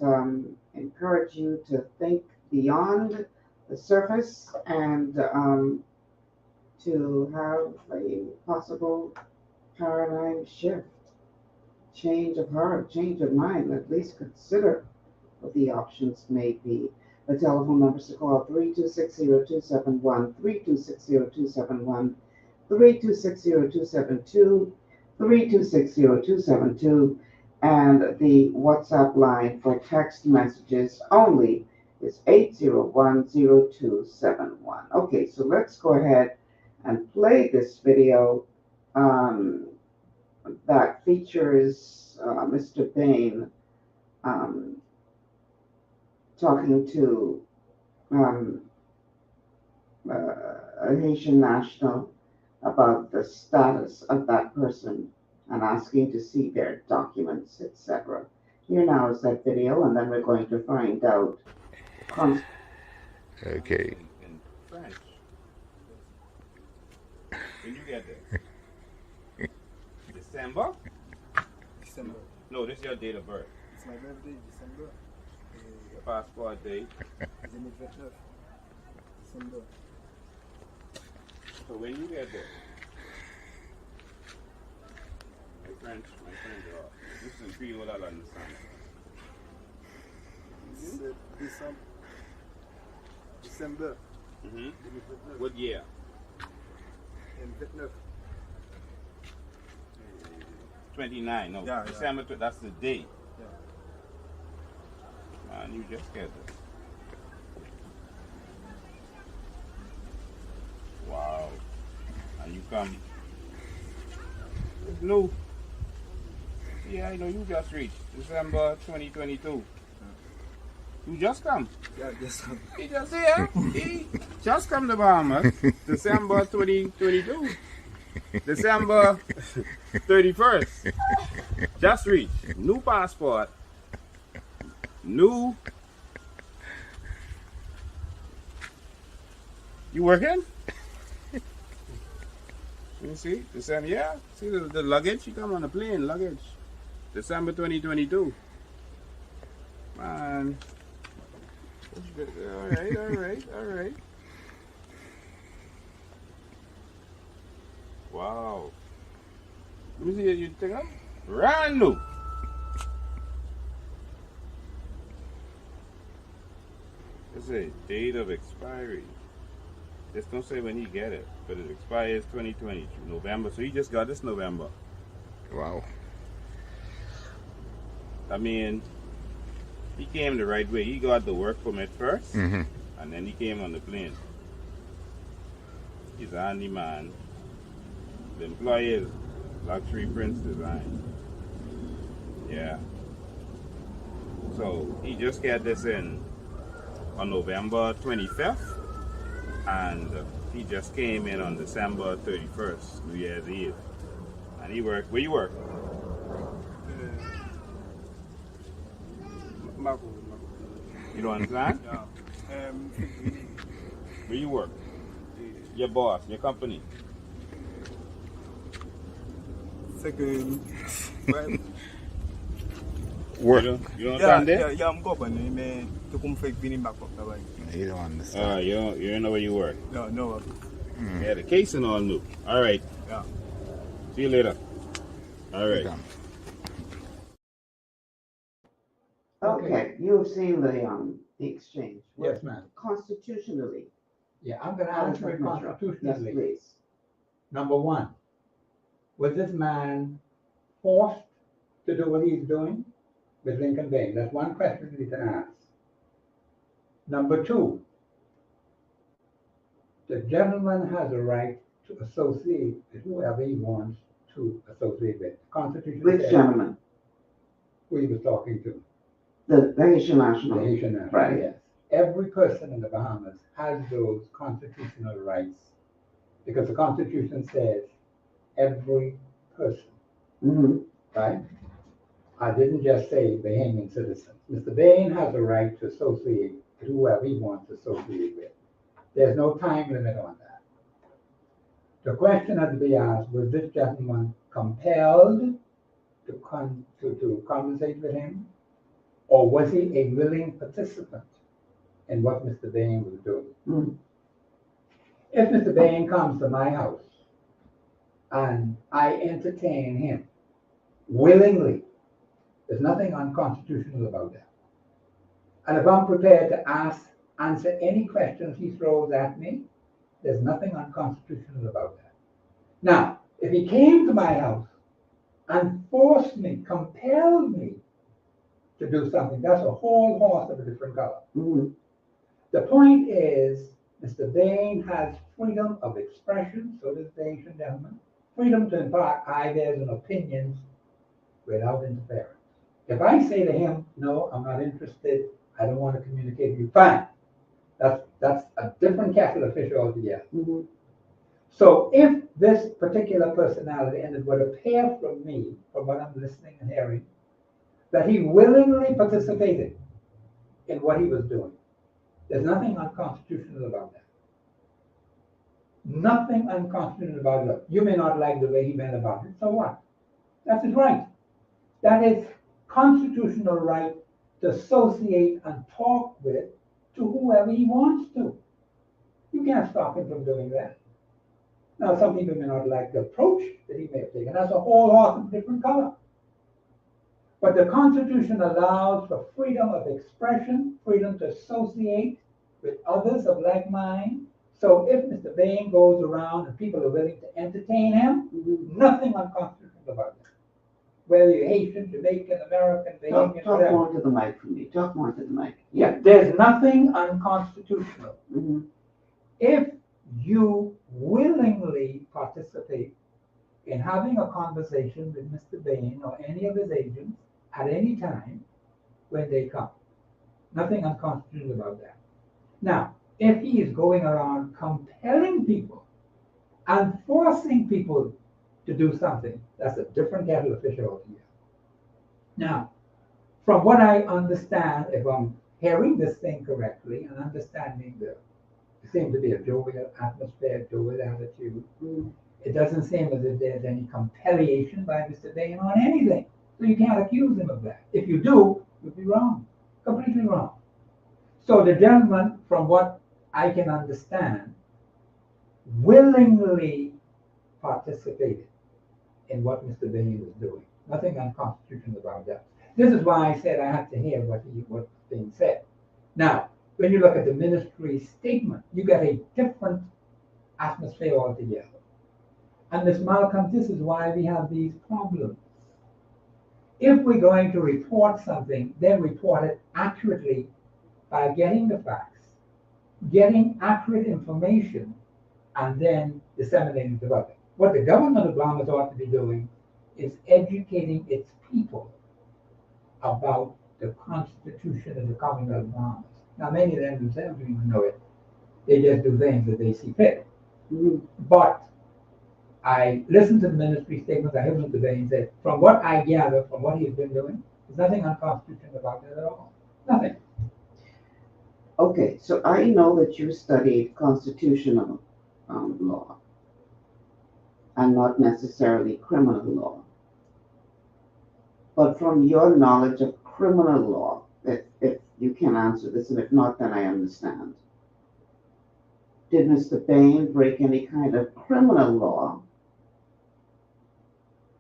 encourage you to think beyond the surface and to have a possible paradigm shift, change of heart, change of mind, at least consider what the options may be. The telephone numbers to call 3260271, 3260271, 3260272, 3260272, and the WhatsApp line for text messages only is 8010271. Okay, so let's go ahead and play this video that features Mr. Bain talking to a Haitian national about the status of that person and asking to see their documents, etc. Here now is that video, and then we're going to find out. Okay. In French. When you get there? December? December. No, this is your date of birth. It's my birthday, December. Your passport date. 2029. December. So when you get there, my friends are listen to you, I'll understand. December. Mm-hmm. What year? In 29. No, yeah, December. Yeah. That's the date. Yeah. Man, you just get there. Wow. And you come. It's new. Yeah, I know you just reached December 2022. You just come. Yeah, just come. He just here. He just come to Bahamas. December 2022. December 31st. Just reached. New passport. New. You working? You see? December, yeah. See the luggage? You come on the plane, luggage. December 2022. Man, man. All right. Wow. Let me see you take up. Brand new. It's a date of expiry. Just don't say when he get it, but it expires 2020 November. So he just got this November. Wow. I mean, he came the right way. He got the work permit first, and then he came on the plane. He's a handyman. The employer is Luxury Prince Design. Yeah. So he just got this in on November 25th, and he just came in on December 31st, New Year's Eve. And he worked. Where you work? You don't understand? Where you work? Your boss, your company. Second. Work. You don't understand it? Yeah, I'm going to to come fake Vinny back up the way. You don't understand. You don't know where you work? No. Yeah, the case and all new. All right. Yeah. See you later. All right. Okay, you've seen the exchange. Yes, ma'am. Constitutionally. Yeah, I'm going to how does answer it that measure up? constitutionally. Yes, please. Number one, was this man forced to do what he's doing with Lincoln Bain? That's one question we need to ask. Number two, the gentleman has a right to associate with whoever he wants to associate with. The Constitution Which says gentleman? who he was talking to. The Haitian National. The Haitian National, Right. yes. Every person in the Bahamas has those constitutional rights because the Constitution says every person, right? I didn't just say Bahamian citizens. Mr. Bain has a right to associate with whoever he wants to associate with. There's no time limit on that. The question had to be asked, was this gentleman compelled to conversate with him? Or was he a willing participant in what Mr. Bain was doing? If Mr. Bain comes to my house and I entertain him willingly, there's nothing unconstitutional about that. And if I'm prepared to answer any questions he throws at me, there's nothing unconstitutional about that. Now, if he came to my house and forced me, compelled me to do something, that's a whole horse of a different color. The point is, Mr. Bain has freedom of expression, so does the Haitian gentleman, freedom to impart ideas and opinions without interference. If I say to him, no, I'm not interested, I don't want to communicate with you, fine. That's a different kettle of fish altogether. So if this particular personality, and it would appear from me, from what I'm listening and hearing, that he willingly participated in what he was doing, there's nothing unconstitutional about that. Nothing unconstitutional about it. You may not like the way he went about it, so what? That's his right. That is constitutional right to associate and talk with to whoever he wants to. You can't stop him from doing that. Now, some people may not like the approach that he may have taken. That's a whole horse of different color. But the Constitution allows for freedom of expression, freedom to associate with others of like mind. So if Mr. Bain goes around and people are willing to entertain him, nothing unconstitutional about that. Whether you're Haitian, Jamaican, American, Bahamian, Talk more to the mic for me. Talk more to the mic. Yeah, there's nothing unconstitutional. If you willingly participate in having a conversation with Mr. Bain or any of his agents at any time when they come, nothing unconstitutional about that. Now, if he is going around compelling people and forcing people to do something, that's a different kettle of fish altogether. Now, from what I understand, if I'm hearing this thing correctly and understanding there seems to be a jovial atmosphere, jovial attitude. It doesn't seem as if there's any compellation by Mr. Bain on anything. So you can't accuse him of that. If you do, you'd be wrong. Completely wrong. So the gentleman, from what I can understand, willingly participated in what Mr. Bain was doing. Nothing unconstitutional about that. This is why I said I have to hear what's being said. Now, when you look at the ministry statement, you get a different atmosphere altogether. And Ms. Malcolm, this is why we have these problems. If we're going to report something, then report it accurately by getting the facts, getting accurate information, and then disseminating the public. What the government of Bahamas ought to be doing is educating its people about the Constitution of the Commonwealth of Bahamas. Now, many of them themselves don't even know it. They just do things that they see fit. But I listened to the ministry statements. I heard Mr. Bain say, from what I gather, from what he's been doing, there's nothing unconstitutional about that at all. Nothing. Okay, so I know that you studied constitutional law and not necessarily criminal law. But from your knowledge of criminal law, if you can answer this, and if not, then I understand. Did Mr. Bain break any kind of criminal law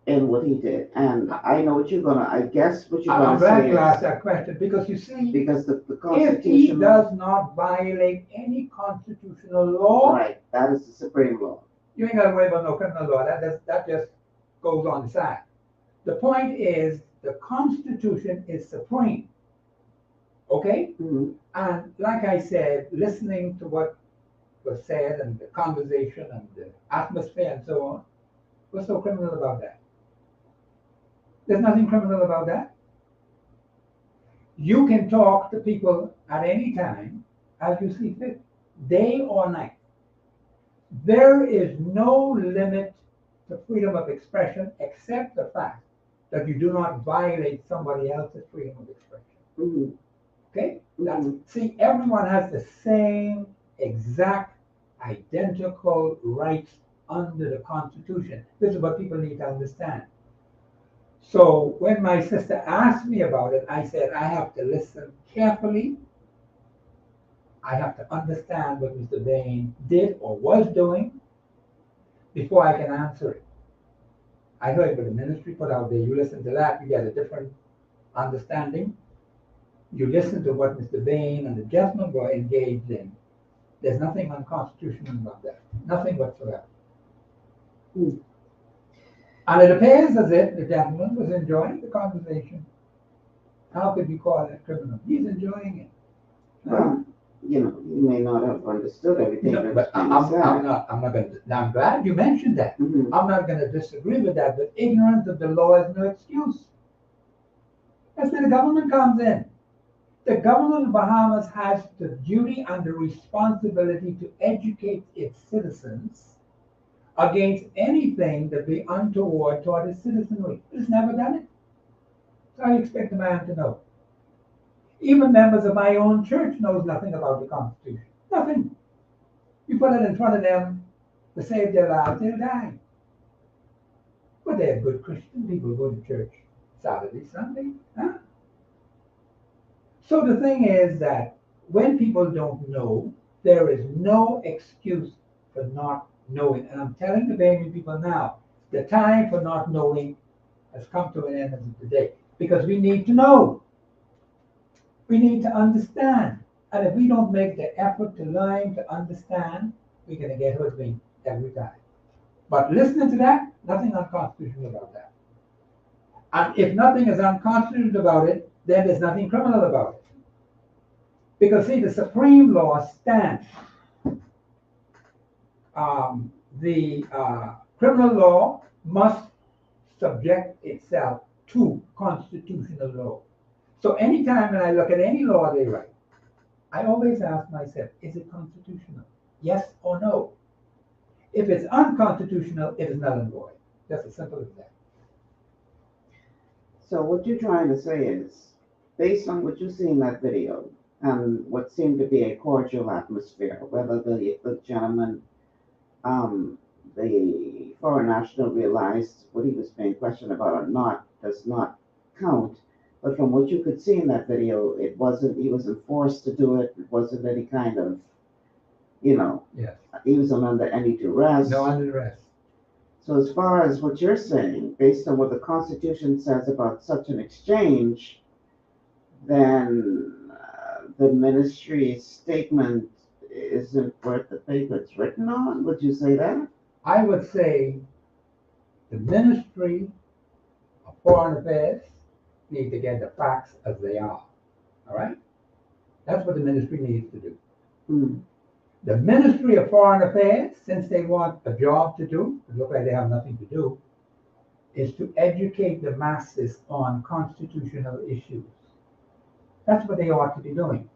in what he did? And I know what you're gonna, I guess what you're I'm gonna say glad you asked is, that question, because you see, because the if he Constitution, does not violate any constitutional law, right, that is the supreme law. you ain't got to worry about no criminal law. That just goes on the side. The point is, the Constitution is supreme. Okay? And like I said, listening to what was said and the conversation and the atmosphere and so on, what's so criminal about that? There's nothing criminal about that. You can talk to people at any time as you see fit, day or night. There is no limit to freedom of expression except the fact that you do not violate somebody else's freedom of expression. Okay? See, everyone has the same exact identical rights under the Constitution. This is what people need to understand. So when my sister asked me about it, I said I have to listen carefully. I have to understand what Mr. Bain did or was doing before I can answer it. I heard what the ministry put out there. You listen to that, you get a different understanding. You listen to what Mr. Bain and the gentleman were engaged in. There's nothing unconstitutional about that. Nothing whatsoever. And it appears as if the gentleman was enjoying the conversation. How could you call that criminal? He's enjoying it. Well, you know, you may not have understood everything. No, but I'm not going to. Now, I'm glad you mentioned that. I'm not going to disagree with that, but ignorance of the law is no excuse. That's where the government comes in. The government of the Bahamas has the duty and the responsibility to educate its citizens against anything that be untoward toward its citizenry. It's never done it. So I expect a man to know. Even members of my own church knows nothing about the Constitution. Nothing. You put it in front of them to save their lives, they'll die. But they're good Christian people who go to church Saturday, Sunday. Huh? So the thing is that when people don't know, there is no excuse for not knowing. And I'm telling the Bahamian people now, the time for not knowing has come to an end as of today. Because we need to know. We need to understand. And if we don't make the effort to learn, to understand, we're going to get hoodwinked every time. But listening to that, nothing unconstitutional about that. And if nothing is unconstitutional about it, then there's nothing criminal about it. Because see, the supreme law stands. The criminal law must subject itself to constitutional law. So anytime when I look at any law they write, I always ask myself, is it constitutional? Yes or no? If it's unconstitutional, it is null and void. Just as simple as that. So what you're trying to say is, based on what you see in that video, and what seemed to be a cordial atmosphere, whether the gentleman, the foreign national realized what he was being questioned about or not, does not count. But from what you could see in that video, he wasn't forced to do it. It wasn't any kind of, Yes. he wasn't under any duress. No under duress. So as far as what you're saying, based on what the Constitution says about such an exchange, then the ministry's statement isn't worth the paper it's written on? Would you say that? I would say the Ministry of Foreign Affairs need to get the facts as they are. All right? That's what the ministry needs to do. Hmm. The Ministry of Foreign Affairs, since they want a job to do, it looks like they have nothing to do, is to educate the masses on constitutional issues. That's what they ought to be doing.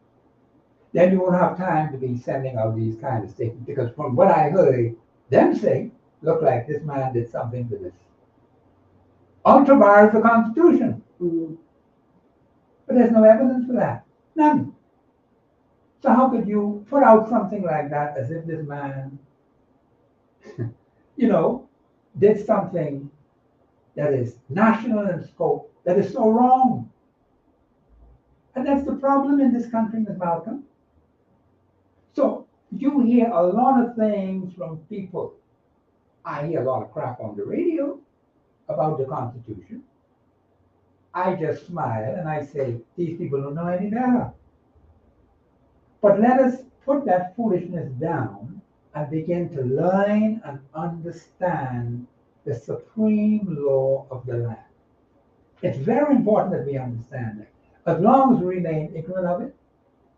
Then you won't have time to be sending out these kind of statements, because from what I heard them say, look like this man did something to this. Ultra-violate the Constitution. Mm-hmm. But there's no evidence for that. None. So how could you put out something like that as if this man, did something that is national in scope, that is so wrong? And that's the problem in this country, Ms. Malcolm. So you hear a lot of things from people. I hear a lot of crap on the radio about the Constitution. I just smile and I say, these people don't know any better. But let us put that foolishness down and begin to learn and understand the supreme law of the land. It's very important that we understand that. As long as we remain ignorant of it,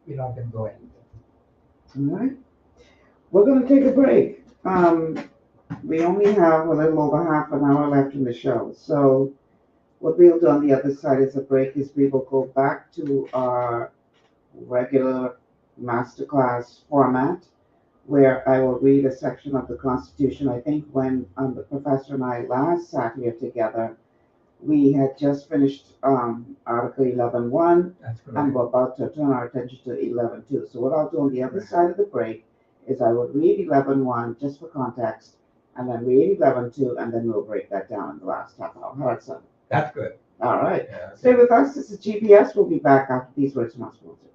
we're not going to go anywhere. All right. We're going to take a break. We only have a little over half an hour left in the show. So what we'll do on the other side is a break is we will go back to our regular masterclass format where I will read a section of the Constitution. I think when the professor and I last sat here together, we had just finished Article 11.1, and we're about to turn our attention to 11.2. So what I'll do on the other side of the break is I will read 11.1 just for context, and then read 11.2, and then we'll break that down in the last half hour. All right, son? That's good. All right. Yeah, Stay with us. This is GPS. We'll be back after these words from our sponsors.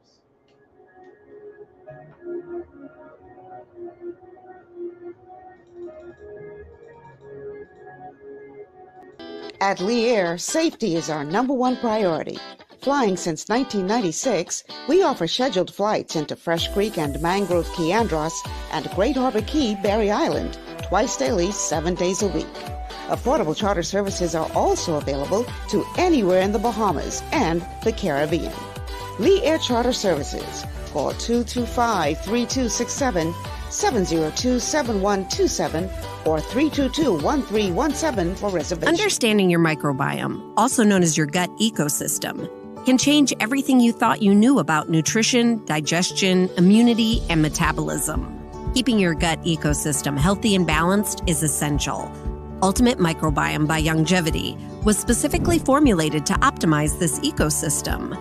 At Lee Air, safety is our #1 priority. Flying since 1996, we offer scheduled flights into Fresh Creek and Mangrove Key Andros and Great Harbor Key, Berry Island, twice daily, 7 days a week. Affordable charter services are also available to anywhere in the Bahamas and the Caribbean. Lee Air Charter Services. Call 225-3267, 702-7127, or 322-1317 for reservations. Understanding your microbiome, also known as your gut ecosystem, can change everything you thought you knew about nutrition, digestion, immunity, and metabolism. Keeping your gut ecosystem healthy and balanced is essential. Ultimate Microbiome by Longevity was specifically formulated to optimize this ecosystem.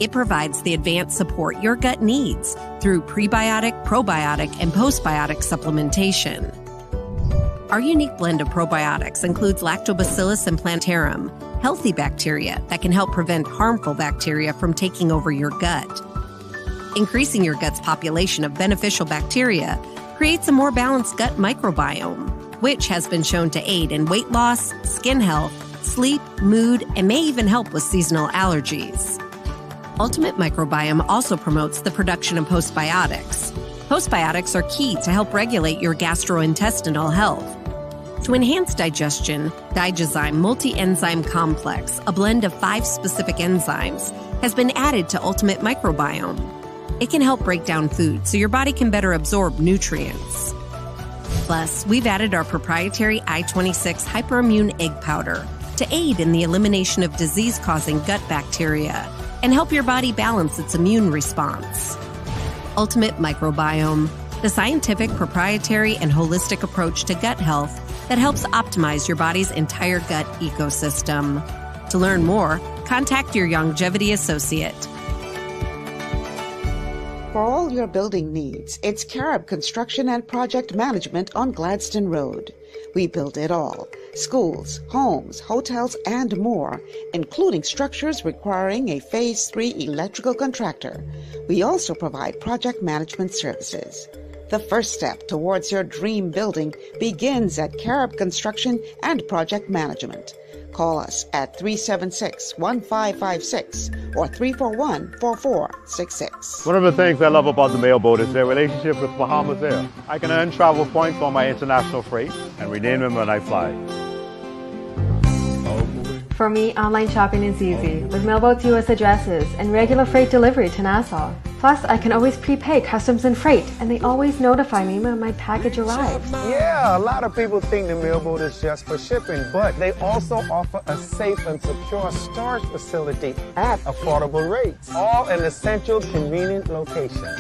It provides the advanced support your gut needs through prebiotic, probiotic, and postbiotic supplementation. Our unique blend of probiotics includes Lactobacillus and Plantarum, healthy bacteria that can help prevent harmful bacteria from taking over your gut. Increasing your gut's population of beneficial bacteria creates a more balanced gut microbiome, which has been shown to aid in weight loss, skin health, sleep, mood, and may even help with seasonal allergies. Ultimate Microbiome also promotes the production of postbiotics. Postbiotics are key to help regulate your gastrointestinal health. To enhance digestion, Digizyme Multi-Enzyme Complex, a blend of 5 specific enzymes, has been added to Ultimate Microbiome. It can help break down food so your body can better absorb nutrients. Plus, we've added our proprietary I-26 Hyperimmune Egg Powder to aid in the elimination of disease-causing gut bacteria and help your body balance its immune response. Ultimate Microbiome, the scientific, proprietary, and holistic approach to gut health that helps optimize your body's entire gut ecosystem. To learn more, contact your Longevity associate. For all your building needs, it's Carib Construction and Project Management on Gladstone Road. We build it all. schools, homes, hotels, and more, including structures requiring a Phase 3 electrical contractor. We also provide project management services. The first step towards your dream building begins at Carib Construction and Project Management. Call us at 376-1556 or 341-4466. One of the things I love about the mailboat is their relationship with Bahamas Air. I can earn travel points on my international freight and redeem them when I fly. For me, online shopping is easy with Mailboat's U.S. addresses and regular freight delivery to Nassau. Plus, I can always prepay customs and freight, and they always notify me when my package arrives. Yeah, a lot of people think the Mailboat is just for shipping, but they also offer a safe and secure storage facility at affordable rates, all in a central, convenient location.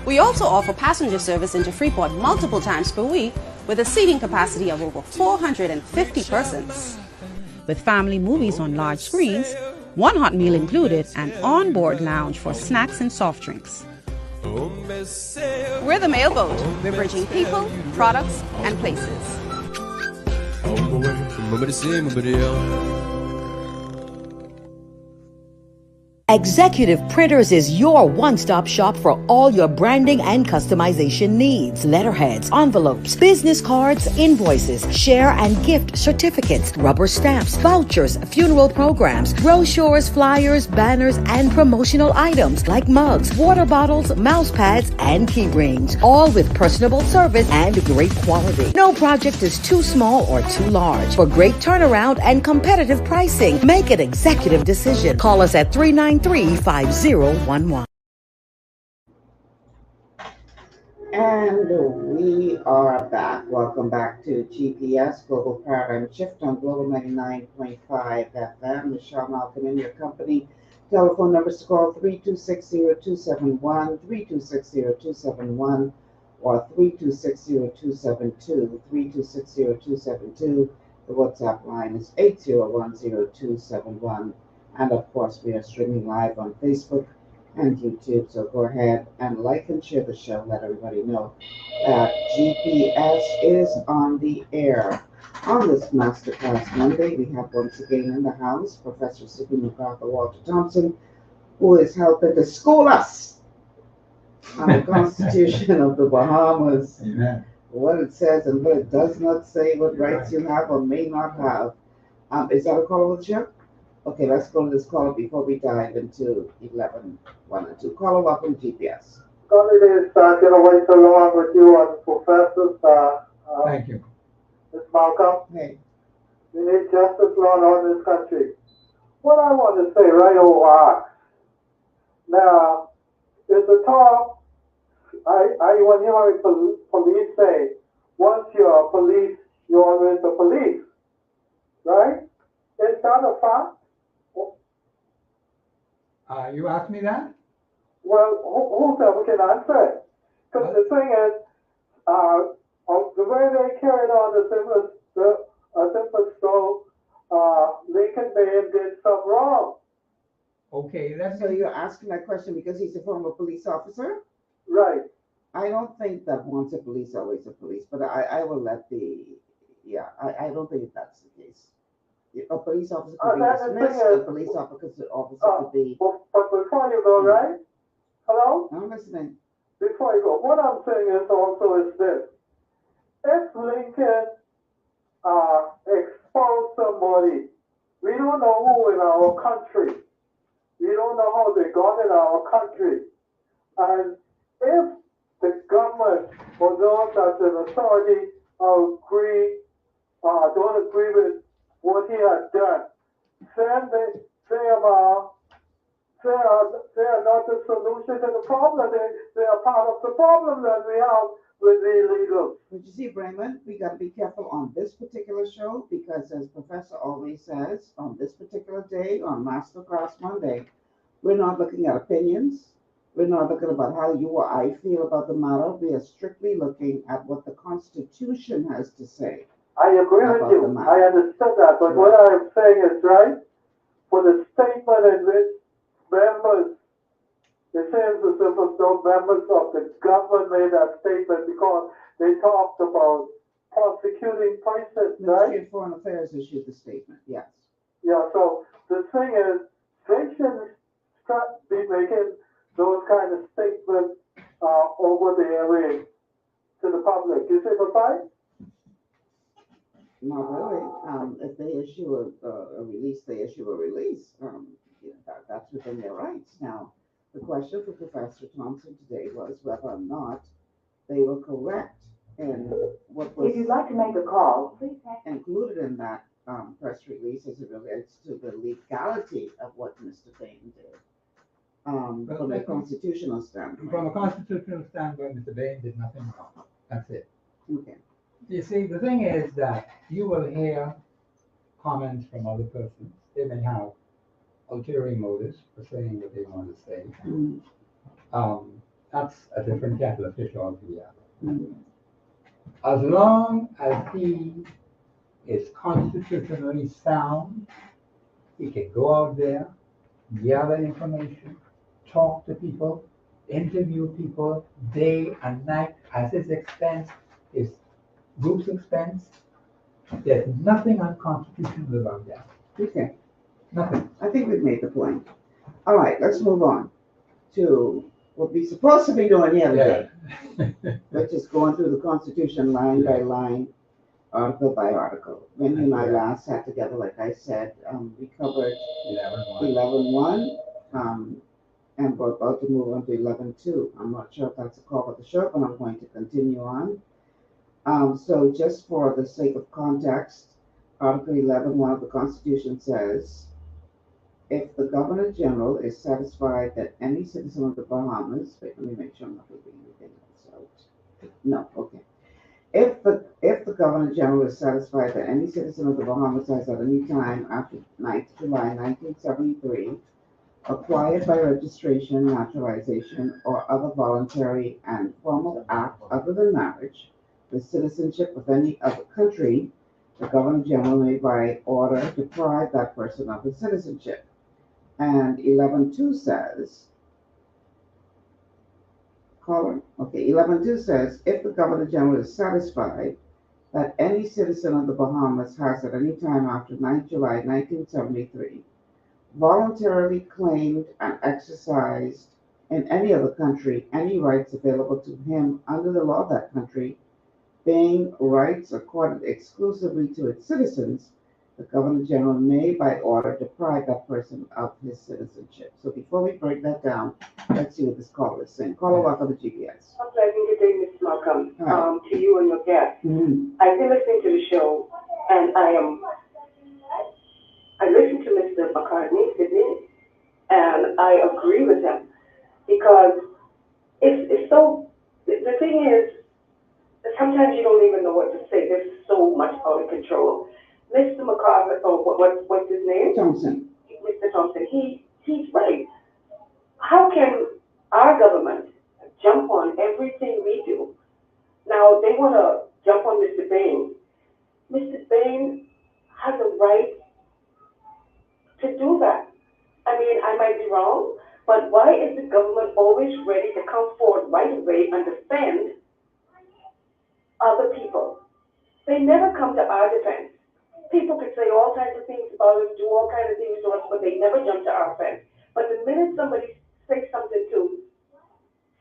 We also offer passenger service into Freeport multiple times per week with a seating capacity of over 450 persons. With family movies on large screens, one hot meal included, and on-board lounge for snacks and soft drinks. We're the Mailboat. We're bridging people, products, and places. Executive Printers is your one-stop shop for all your branding and customization needs. Letterheads, envelopes, business cards, invoices, share and gift certificates, rubber stamps, vouchers, funeral programs, brochures, flyers, banners, and promotional items like mugs, water bottles, mouse pads, and key rings, all with personable service and great quality. No project is too small or too large. For great turnaround and competitive pricing, make an executive decision. Call us at 393-5011. And we are back. Welcome back to GPS, Global Paradigm Shift on Global 99.5 FM. Michelle Malcolm in your company. Telephone numbers to call 3260271, 3260271, or 3260272, 3260272. The WhatsApp line is 8010271. And of course, we are streaming live on Facebook and YouTube. So go ahead and like and share the show. Let everybody know that GPS is on the air. On this Masterclass Monday, we have once again in the house Professor Sidney McArthur Walter Thompson, who is helping to school us on the Constitution of the Bahamas. Amen. What it says and what it does not say, what rights you have or may not have. Is that a call of the show? Okay, let's go to this caller before we dive into 11, 1, and 2. Caller, welcome to GPS. It is going to wait so long with you on professors. Thank you. Ms. Malcolm. Hey. We need justice law in this country. What I want to say right over now, is the talk, I want to hear police say, once you're a police, you're always a police. Right? Is that a fact? You asked me that? Well, whoever can answer it. Because the thing is, the way they carried on the simple so Lincoln Maine did some wrong. Okay, So you're asking that question because he's a former police officer? Right. I don't think that once a police, always a police, but I will let I don't think that's the case. A police officer could be dismissed, a police officer could be... But before you go, right? Hello? I'm listening. Before you go, what I'm saying is also is this. If Lincoln exposed somebody, we don't know who in our country. We don't know how they got in our country. And if the government or those that's in authority don't agree with what he has done, they are not the solution to the problem. They are part of the problem that we have with the illegals. But you see, Bremen, we got to be careful on this particular show because, as Professor always says, on this particular day, on Masterclass Monday, we're not looking at opinions. We're not looking about how you or I feel about the matter. We are strictly looking at what the Constitution has to say. I agree with you. I understood that. But what I'm saying is, right, for the statement in which members, it seems as if no members of the government made that statement because they talked about prosecuting person, right? Ministry of Foreign Affairs issued the statement, yes. Yeah, so the thing is, they shouldn't be making those kind of statements over the airwaves to the public. Is it a fight? Not really. If they issue a release, they issue a release. That's within their rights. Now, the question for Professor Thompson today was whether or not they were correct in what was If you'd like to make a call, please included in that press release as it relates to the legality of what Mr. Bain did from a constitutional standpoint. From a constitutional standpoint, Mr. Bain did nothing wrong. That's it. Okay. You see, the thing is that you will hear comments from other persons. They may have ulterior motives for saying what they want to say. That's a different kettle of fish altogether. As long as he is constitutionally sound, he can go out there, gather information, talk to people, interview people day and night at his expense, his group's expense. There's nothing unconstitutional about that. Okay. Nothing. I think we've made the point. All right, let's move on to what we're supposed to be doing here today, which is going through the Constitution line by line, article by article. When you and I last sat together, like I said, we covered 11.1, and we're about to move on to 11.2. I'm not sure if that's a call for the show, but I'm going to continue on. So just for the sake of context, Article 11.1 of the Constitution says, if the Governor General is satisfied that any citizen of the Bahamas, wait, let me make sure I'm not leaving anything else out. No, okay. If the Governor General is satisfied that any citizen of the Bahamas has at any time after 9th July 1973 acquired by registration, naturalization, or other voluntary and formal act other than marriage, the citizenship of any other country, the Governor General may by order deprive that person of his citizenship. And 11.2 says, caller, okay, 11.2 says, if the Governor General is satisfied that any citizen of the Bahamas has at any time after 9th July 1973 voluntarily claimed and exercised in any other country any rights available to him under the law of that country, being rights accorded exclusively to its citizens, the Governor General may by order deprive that person of his citizenship. So before we break that down, let's see what this caller is saying. Caller, welcome to GPS. I'm pleasant good day, Mr. Malcolm, to you and your guests. I've been listening to the show, and I listened to Mr. McCartney, Sydney, and I agree with him because it's so. The thing is, sometimes you don't even know what to say. There's so much out of control. Mr. McArthur, what's his name? Thompson. Mr. Thompson, he's right. How can our government jump on everything we do? Now, they want to jump on Mr. Bain. Mr. Bain has a right to do that. I mean, I might be wrong, but why is the government always ready to come forward right away and defend other people? They never come to our defense. People could say all kinds of things about us, do all kinds of things to us, but they never jump to our fence. But the minute somebody says something to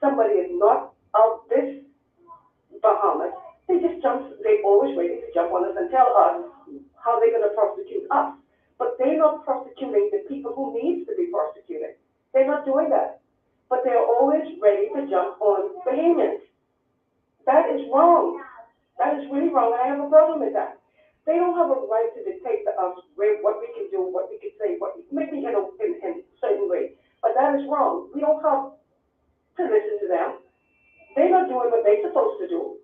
somebody is not of this Bahamas, they always ready to jump on us and tell us how they're going to prosecute us. But they're not prosecuting the people who needs to be prosecuted. They're not doing that. But they're always ready to jump on Bahamians. That is wrong. That is really wrong, and I have a problem with that. They don't have a right to dictate to us what we can do, what we can say, maybe in a certain way. But that is wrong. We don't have to listen to them. They're not doing what they're supposed to do.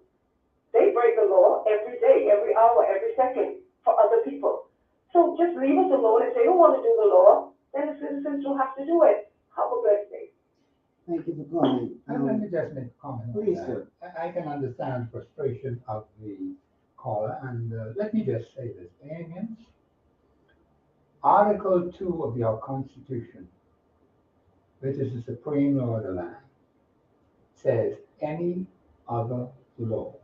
They break the law every day, every hour, every second for other people. So just leave us alone. If they don't want to do the law, then the citizens will have to do it. Have a blessed day. Thank you for calling. Let me just make a comment. Please do. I can understand frustration of the caller, and let me just say this, Bahamians. Article 2 of your Constitution, which is the supreme law of the land, says any other law.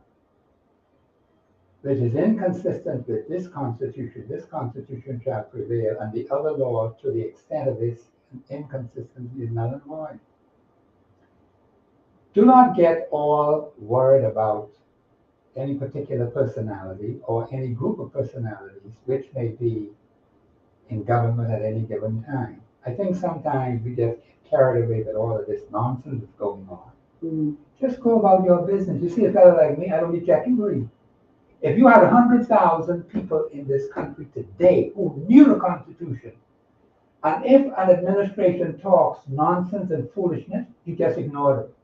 which is inconsistent with this Constitution shall prevail, and the other laws to the extent of this inconsistency is null and void. Do not get all worried about any particular personality or any group of personalities which may be in government at any given time. I think sometimes we just get carried away with all of this nonsense that's going on. Just go about your business. You see a fellow like me, I don't be checking green. If you had 100,000 people in this country today who knew the Constitution, and if an administration talks nonsense and foolishness, you just ignore it.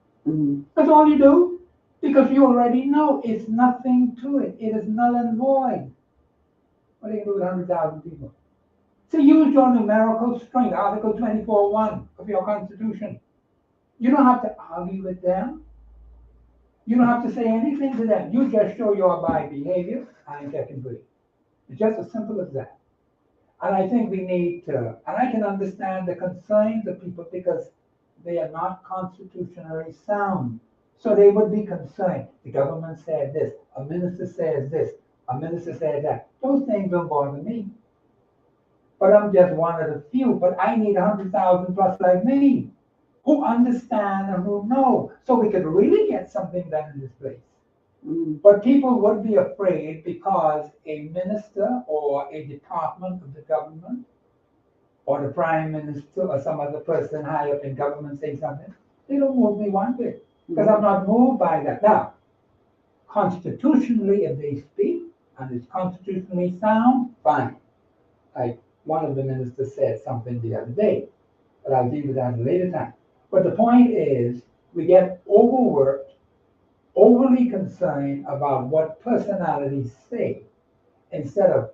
That's all you do, because you already know it's nothing to it. It is null and void. What do you do with 100,000 people? So use your numerical strength, Article 24(1) of your Constitution. You don't have to argue with them. You don't have to say anything to them. You just show your bad behavior and check and breathe. It's just as simple as that. And I think we need to, and I can understand the concerns of people because they are not constitutionally sound. So they would be concerned. The government said this, a minister says this, a minister said that. Those things don't bother me. But I'm just one of the few. But I need 100,000 plus like me who understand and who know, so we could really get something done in this place. But people would be afraid because a minister or a department of the government or the prime minister or some other person high up in government say something. They don't move me one bit because I'm not moved by that. Now, constitutionally, if they speak and it's constitutionally sound, fine. Like one of the ministers said something the other day, but I'll deal with that at a later time. But the point is, we get overworked, overly concerned about what personalities say, instead of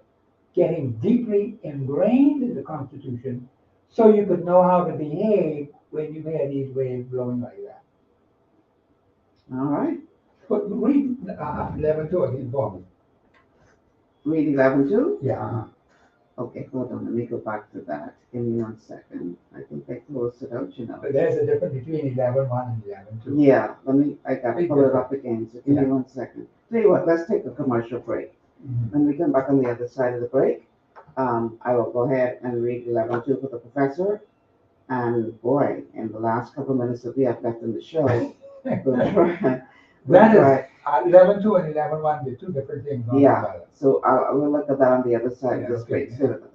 getting deeply ingrained in the Constitution so you could know how to behave when you hear these waves blowing like that. All right. But read 11.2 again for me. Read 11.2? Yeah. Okay, hold on. Let me go back to that. Give me 1 second. I think I closed it out, you know. But there's a difference between 11.1 and 11.2. Yeah, I got to pull it up again. So give me 1 second. Tell you what, let's take a commercial break. When we come back on the other side of the break, I will go ahead and read 11.2 for the professor. And boy, in the last couple of minutes that we have left in the show, we'll try. That is 11.2 and 11.1, they're two different things. Yeah, so I will look at that on the other side of this great syllabus.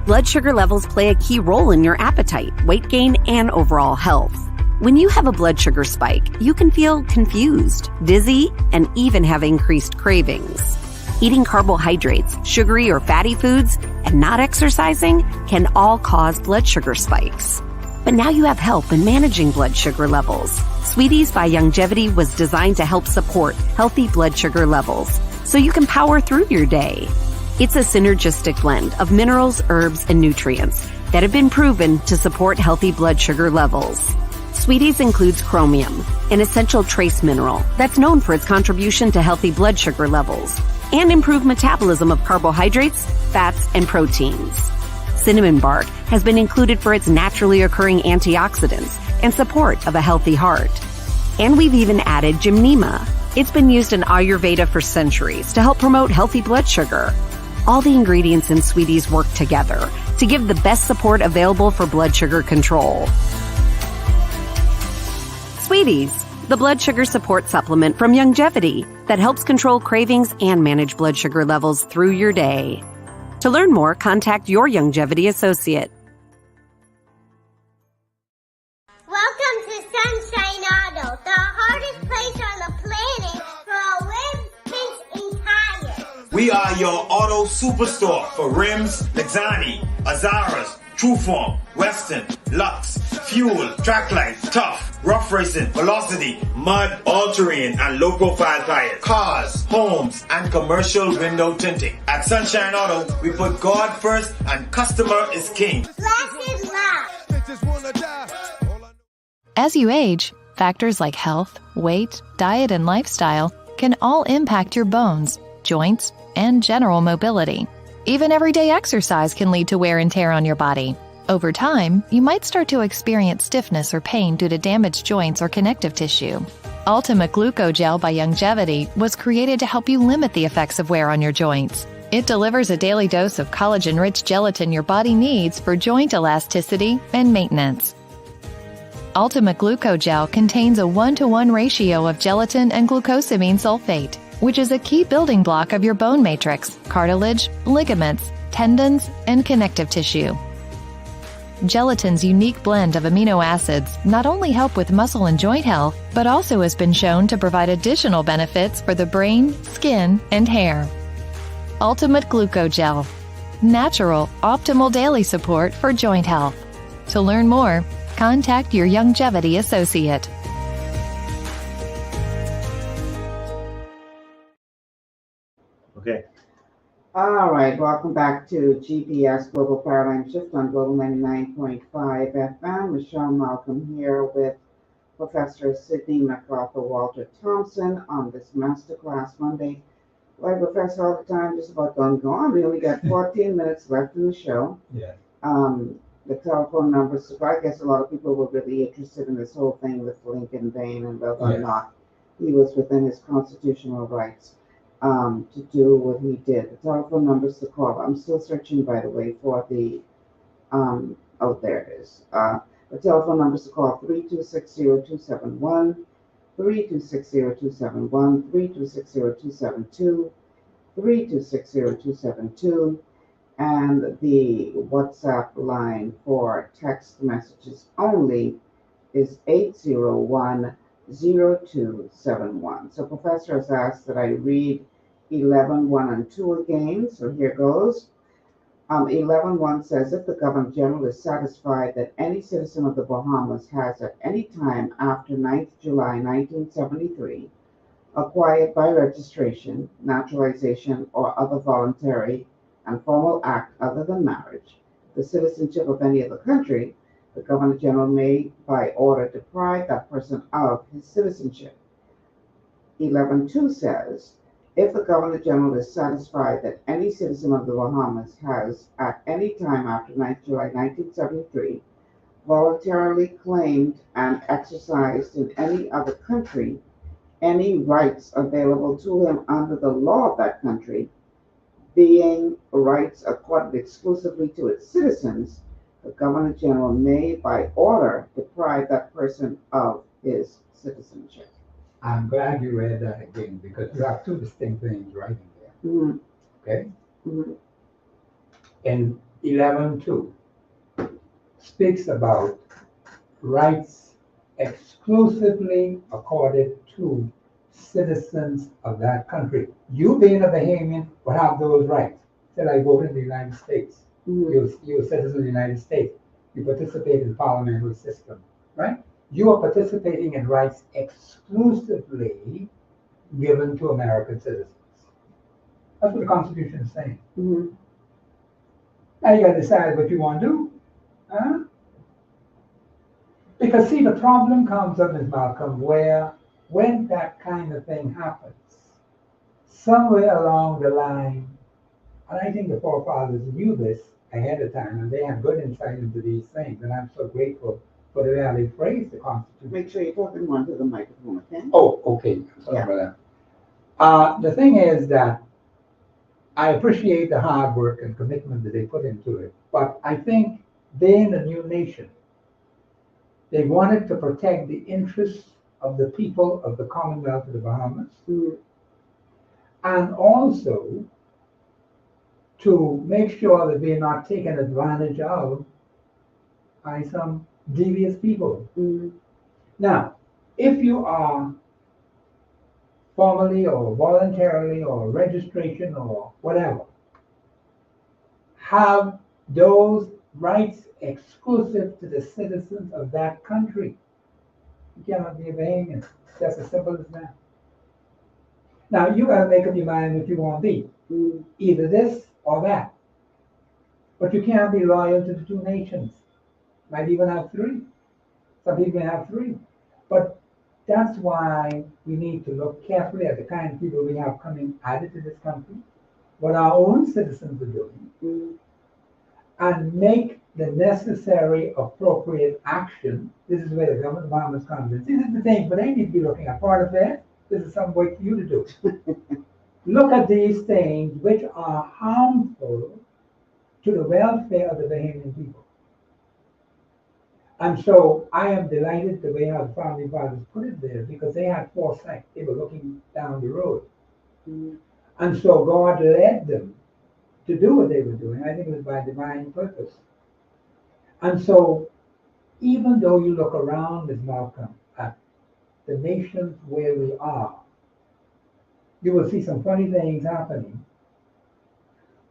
Blood sugar levels play a key role in your appetite, weight gain, and overall health. When you have a blood sugar spike, you can feel confused, dizzy, and even have increased cravings. Eating carbohydrates, sugary or fatty foods, and not exercising can all cause blood sugar spikes. But now you have help in managing blood sugar levels. Sweeties by Youngevity was designed to help support healthy blood sugar levels so you can power through your day. It's a synergistic blend of minerals, herbs, and nutrients that have been proven to support healthy blood sugar levels. Sweeties includes chromium, an essential trace mineral that's known for its contribution to healthy blood sugar levels and improved metabolism of carbohydrates, fats, and proteins. Cinnamon bark has been included for its naturally occurring antioxidants and support of a healthy heart. And we've even added gymnema. It's been used in Ayurveda for centuries to help promote healthy blood sugar. All the ingredients in Sweeties work together to give the best support available for blood sugar control. Sweeties, the blood sugar support supplement from Youngevity that helps control cravings and manage blood sugar levels through your day. To learn more, contact your Youngevity associate. Welcome to Sunshine Auto, the hardest place on the planet for rims, paints, and tires. We are your auto superstore for rims, Lexani, Azaras, Trueform, Western, Lux, Fuel, Tracklight, Tough, Rough Racing, Velocity, Mud, All-Terrain, and low-profile tires, cars, homes, and commercial window tinting. At Sunshine Auto, we put God first and customer is king. Blasted loud. As you age, factors like health, weight, diet, and lifestyle can all impact your bones, joints, and general mobility. Even everyday exercise can lead to wear and tear on your body. Over time, you might start to experience stiffness or pain due to damaged joints or connective tissue. Ultimate Glucogel by Youngevity was created to help you limit the effects of wear on your joints. It delivers a daily dose of collagen-rich gelatin your body needs for joint elasticity and maintenance. Ultimate Glucogel contains a 1-to-1 ratio of gelatin and glucosamine sulfate, which is a key building block of your bone matrix, cartilage, ligaments, tendons, and connective tissue. Gelatin's unique blend of amino acids not only help with muscle and joint health, but also has been shown to provide additional benefits for the brain, skin, and hair. Ultimate Glucogel. Natural, optimal daily support for joint health. To learn more, contact your Youngevity associate. Okay. All right, welcome back to GPS Global Paradigm Shift on Global 99.5 FM. Michelle Malcolm here with Professor Sidney McArthur Walter Thompson on this Masterclass Monday. Like Professor all the time, just about done gone. We only got 14 minutes left in the show. Yeah. The telephone numbers, so I guess a lot of people were really interested in this whole thing with Lincoln Bain and whether or not he was within his constitutional rights to do what he did. The telephone numbers to call. I'm still searching, by the way, for the, oh, there it is. The telephone numbers to call 3260271, 3260271, 3260272, 3260272, and the WhatsApp line for text messages only is 801-0271. So Professor has asked that I read 11.1 and 2 again, so here goes. 11.1 says, if the Governor General is satisfied that any citizen of the Bahamas has at any time after 9th July 1973 acquired by registration, naturalization, or other voluntary and formal act other than marriage the citizenship of any other country, the Governor General may, by order, deprive that person of his citizenship. 11.2 says, if the Governor General is satisfied that any citizen of the Bahamas has, at any time after 9th July 1973, voluntarily claimed and exercised in any other country any rights available to him under the law of that country, being rights accorded exclusively to its citizens, the Governor General may, by order, deprive that person of his citizenship. I'm glad you read that again because there are two distinct things right in there. Mm-hmm. Okay? Mm-hmm. And 11.2 speaks about rights exclusively accorded to citizens of that country. You being a Bahamian will have those rights. Say like vote in the United States. Mm-hmm. You're a citizen of the United States. You participate in the parliamentary system, right? You are participating in rights exclusively given to American citizens. That's what the Constitution is saying. Mm-hmm. Now you got to decide what you want to do. Huh? Because see, the problem comes up, Ms. Malcolm, where when that kind of thing happens, somewhere along the line, and I think the forefathers knew this ahead of time, and they have good insight into these things, and I'm so grateful for the way they phrased the Constitution. Make sure you're talking one to the microphone, okay? Oh, okay. Sorry about that. The thing is that I appreciate the hard work and commitment that they put into it, but I think being a new nation, they wanted to protect the interests of the people of the Commonwealth of the Bahamas, and also to make sure that they're not taken advantage of by some devious people. Now, if you are formally or voluntarily or registration or whatever, have those rights exclusive to the citizens of that country, you cannot be a Bahamian. That's as simple as that. Now, you got to make up your mind what you want to be. Either this or that. But you can't be loyal to the two nations. Might even have three. Some people may have three. But that's why we need to look carefully at the kind of people we have coming added to this country, what our own citizens are doing, and make the necessary appropriate action. This is where the government of the Bahamas comes in. This is the thing, but they need to be looking at part of that. This is some way for you to do. Look at these things which are harmful to the welfare of the Bahamian people. And so I am delighted the way how the founding fathers put it there, because they had foresight. They were looking down the road. Mm-hmm. And so God led them to do what they were doing. I think it was by divine purpose. And so even though you look around, Ms. Malcolm, at the nations where we are, you will see some funny things happening,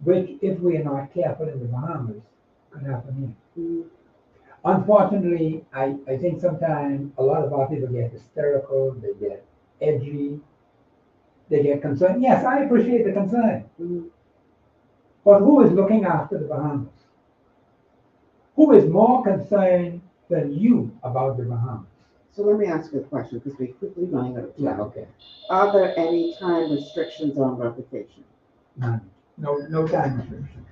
which, if we are not careful in the Bahamas, could happen here. Mm-hmm. Unfortunately, I think sometimes a lot of our people get hysterical, they get edgy, they get concerned. Yes, I appreciate the concern. Mm-hmm. But who is looking after the Bahamas? Who is more concerned than you about the Bahamas? So let me ask you a question, because we're quickly running out of time. Yeah, okay. Are there any time restrictions on revocation? None. No time restriction.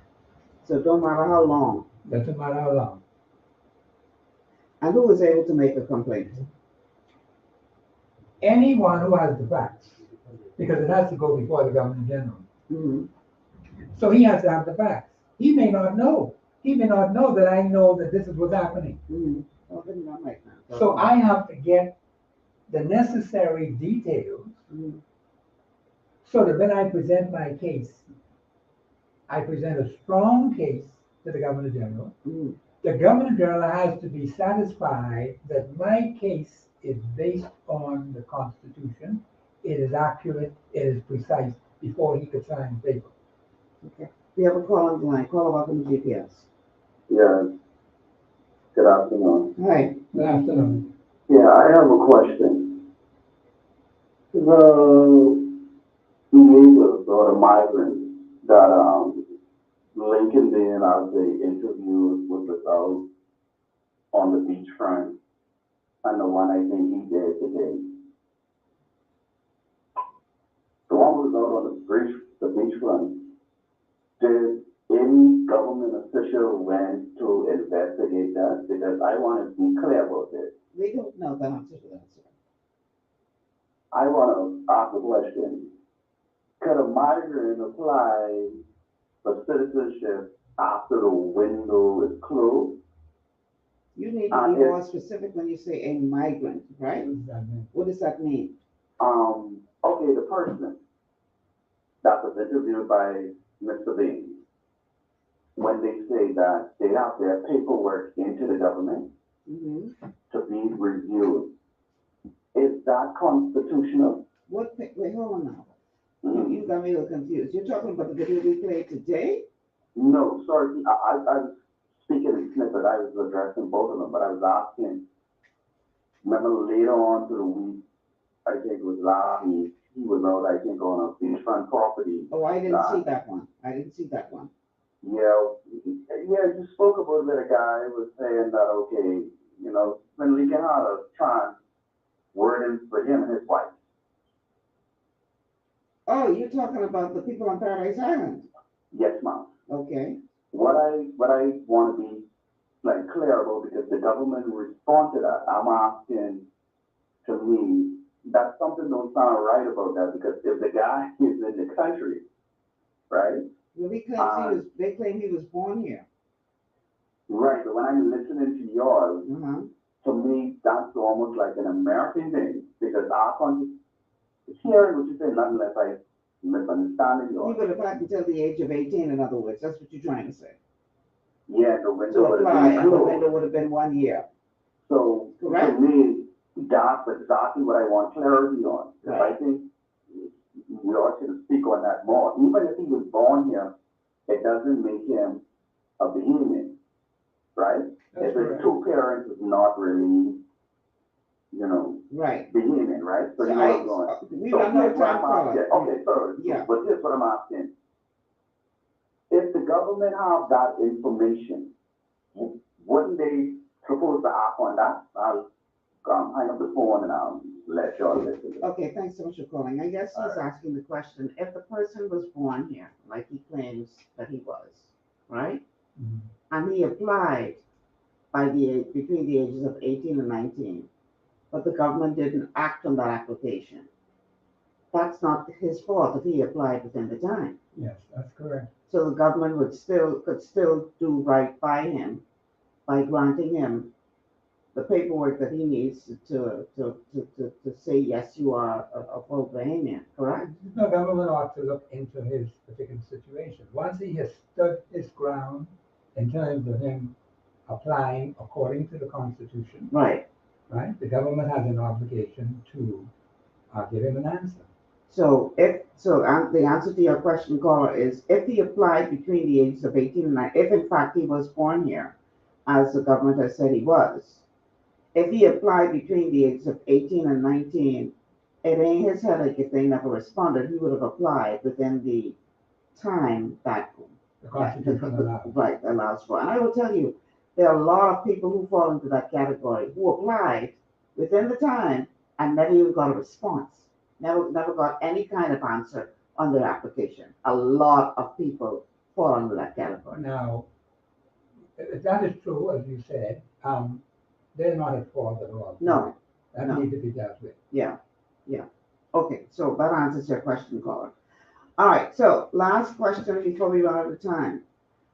So it don't matter how long? Doesn't matter how long. And who is able to make a complaint? Anyone who has the facts, because it has to go before the Governor General. Mm-hmm. So he has to have the facts. He may not know. He may not know that I know that this is what's happening. Mm-hmm. Well, then that might not. So I have to get the necessary details, mm-hmm. so that when I present my case, I present a strong case to the Governor General. Mm-hmm. The Governor General has to be satisfied that my case is based on the Constitution, it is accurate, it is precise, before he could sign the paper. Okay. We have a call on the line. Call welcome to GPS. Yes. Good afternoon. Hi. Good afternoon. Yeah, I have a question. The neighbors or the migrants that Lincoln did as they interviewed with the South on the beachfront, and the one I think he did today. The one who was out on the beachfront, did any government official went to investigate that? Because I want to be clear about this. We don't know the answer to that, sir. I want to ask a question. Could a migrant apply for citizenship after the window is closed? You need to be more specific when you say a migrant, right? What does that mean? Okay, the person that was interviewed by Mr. Bean, when they say that they have their paperwork into the government mm-hmm. to be reviewed, is that constitutional? Wait, hold on now. Mm-hmm. You got me a little confused. You're talking about the video we played today? No, sorry. I was speaking in snippet. I was addressing both of them, but I was asking, remember later on to the week, I think it was last week, he was out, I think, on a beachfront property. Oh, I didn't see that one. Yeah, you spoke about it. A guy was saying that, okay, you know, when Lincoln had a chance, wording for him and his wife. Oh, you're talking about the people on Paradise Island? Yes, ma'am. Okay. What I want to be like clear about, because the government respond to that, I'm asking, to me, that something don't sound right about that, because if the guy is in the country, right? Well, they claim he was born here. Right, but when I'm listening to yours, to me, that's almost like an American thing, because our country, hearing what you say, not unless I misunderstanding yours. He would have had until the age of 18, in other words. That's what you're trying to say. Yeah, the window to apply, and the window would have been 1 year. So, correct? To me, that's exactly what I want clarity on. Because I think we ought to speak on that more. Even if he was born here, it doesn't make him a Bahamian, right? If it's two parents, it's not really, you know, Bahamian, right? So you know where I'm going. We don't know time. Okay, sorry. Yeah. But here's what I'm asking. If the government have that information, wouldn't they propose to act on that? I'll hang up the phone and I'll let y'all listen. Okay, thanks so much for calling. I guess he's asking the question, if the person was born here, like he claims that he was, right? and he applied between the ages of 18 and 19, but the government didn't act on that application. That's not his fault if he applied within the time. Yes, that's correct. So the government could still do right by him by granting him the paperwork that he needs to say, yes, you are a full Bahamian, correct? The government ought to look into his particular situation. Once he has stood his ground in terms of him applying according to the Constitution, right? The government has an obligation to give him an answer. So the answer to your question, caller, is if he applied between the ages of 18 and 19, if in fact he was born here, as the government has said he was, if he applied between the ages of 18 and 19, it ain't his headache if they never responded. He would have applied within the time that the Constitution allows for. And I will tell you, there are a lot of people who fall into that category who applied within the time and never even got a response. Never got any kind of answer on their application. A lot of people fall under that category. Now, if that is true, as you said, they're not at fault at all. No. That needs to be dealt with. Yeah. Okay, so that answers your question, caller. All right, so last question before we run out of time.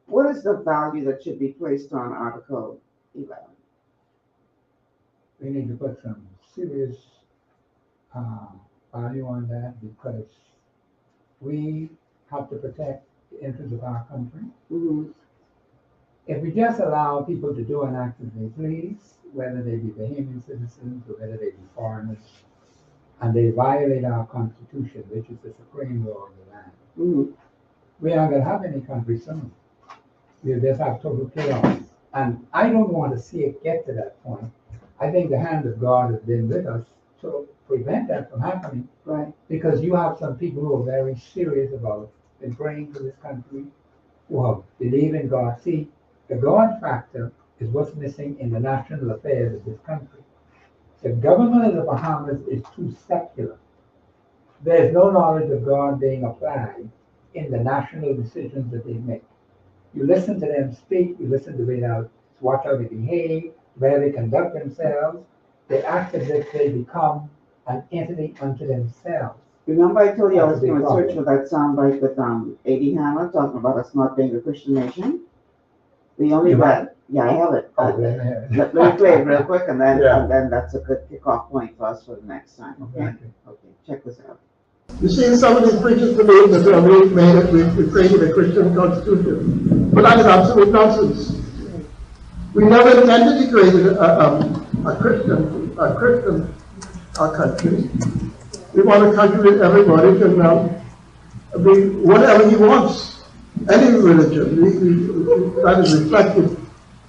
What is the value that should be placed on Article 11? We need to put some serious value on that because we have to protect the interests of our country. Mm-hmm. If we just allow people to do and act as they please, whether they be Bahamian citizens or whether they be foreigners, and they violate our Constitution, which is the supreme law of the land, we aren't going to have any country soon. We'll just have total chaos. And I don't want to see it get to that point. I think the hand of God has been with us to prevent that from happening. Right. Because you have some people who are very serious about been praying for this country, who have believe in God. See, the God factor is what's missing in the national affairs of this country. The government of the Bahamas is too secular. There's no knowledge of God being applied in the national decisions that they make. You listen to them speak, you listen to it watch how they behave, where they conduct themselves. They act as if they become an entity unto themselves. Remember I told you I was going to search for that soundbite with A.D. Hammer talking about us not being a Christian nation? We only read. Yeah, I have it. Let me play it real quick, and then that's a good kickoff point for us for the next time. Okay. Okay. Check this out. You see, some of these preachers believe that we created a Christian constitution, but that is absolute nonsense. We never intended to create a Christian country. We want a country that everybody can be whatever he wants, any religion. That is reflected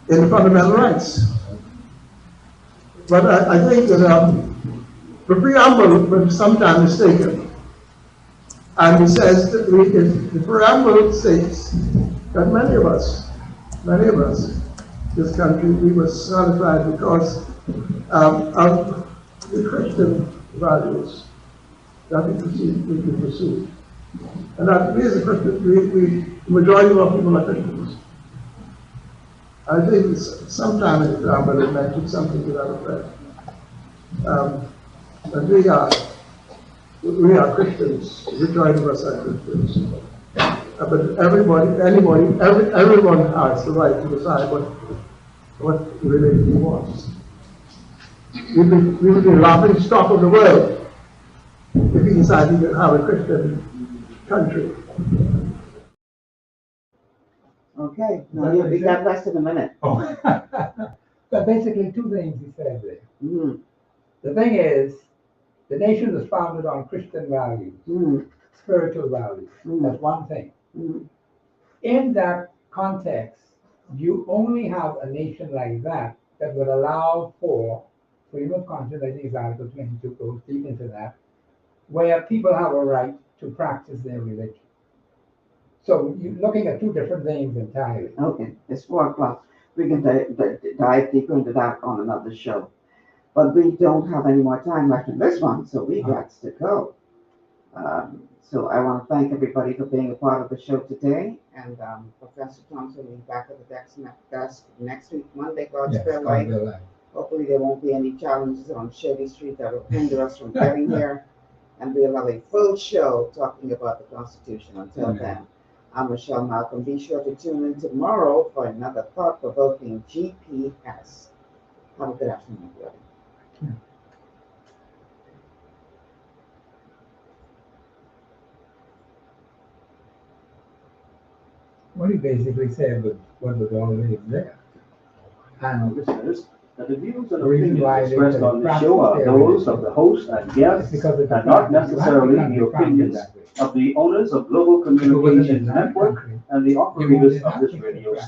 in the fundamental rights. But I think that the preamble was sometimes mistaken. And he says that the preamble states that many of us, this country, we were satisfied because of the Christian values that we pursue. And that we as a Christian, the majority of our people are Christians. I think sometime in the preamble it mentioned something to that effect. That we are Christians, the majority of us are Christians. But everyone has the right to decide what religion he wants. We would be the laughing stock of the world if he decided to have a Christian country. Okay, now you'll be that less than a minute. But basically two things he said there. The thing is, the nation is founded on Christian values, spiritual values. That's one thing. In that context, you only have a nation like that would allow for freedom of conscience. I think Article 22 goes deep into that, where people have a right to practice their religion. So you're looking at two different things entirely. Okay, it's 4 o'clock. We can dive deeper into that on another show. But we don't have any more time left in this one, so we got to go. So I want to thank everybody for being a part of the show today. And Professor Thompson will be back at the desk next week, Monday, God's fair light. Hopefully there won't be any challenges on Chevy Street that will hinder us from getting here. And we'll have a full show talking about the Constitution. Until then, I'm Michelle Malcolm. Be sure to tune in tomorrow for another thought-provoking GPS. Have a good afternoon, everybody. What he basically said was what was already there. And listeners, that the views and the reason opinions why expressed on the show are those of the host and guests, and not necessarily the opinions of the owners of Global Communications Network and the operators of this radio station.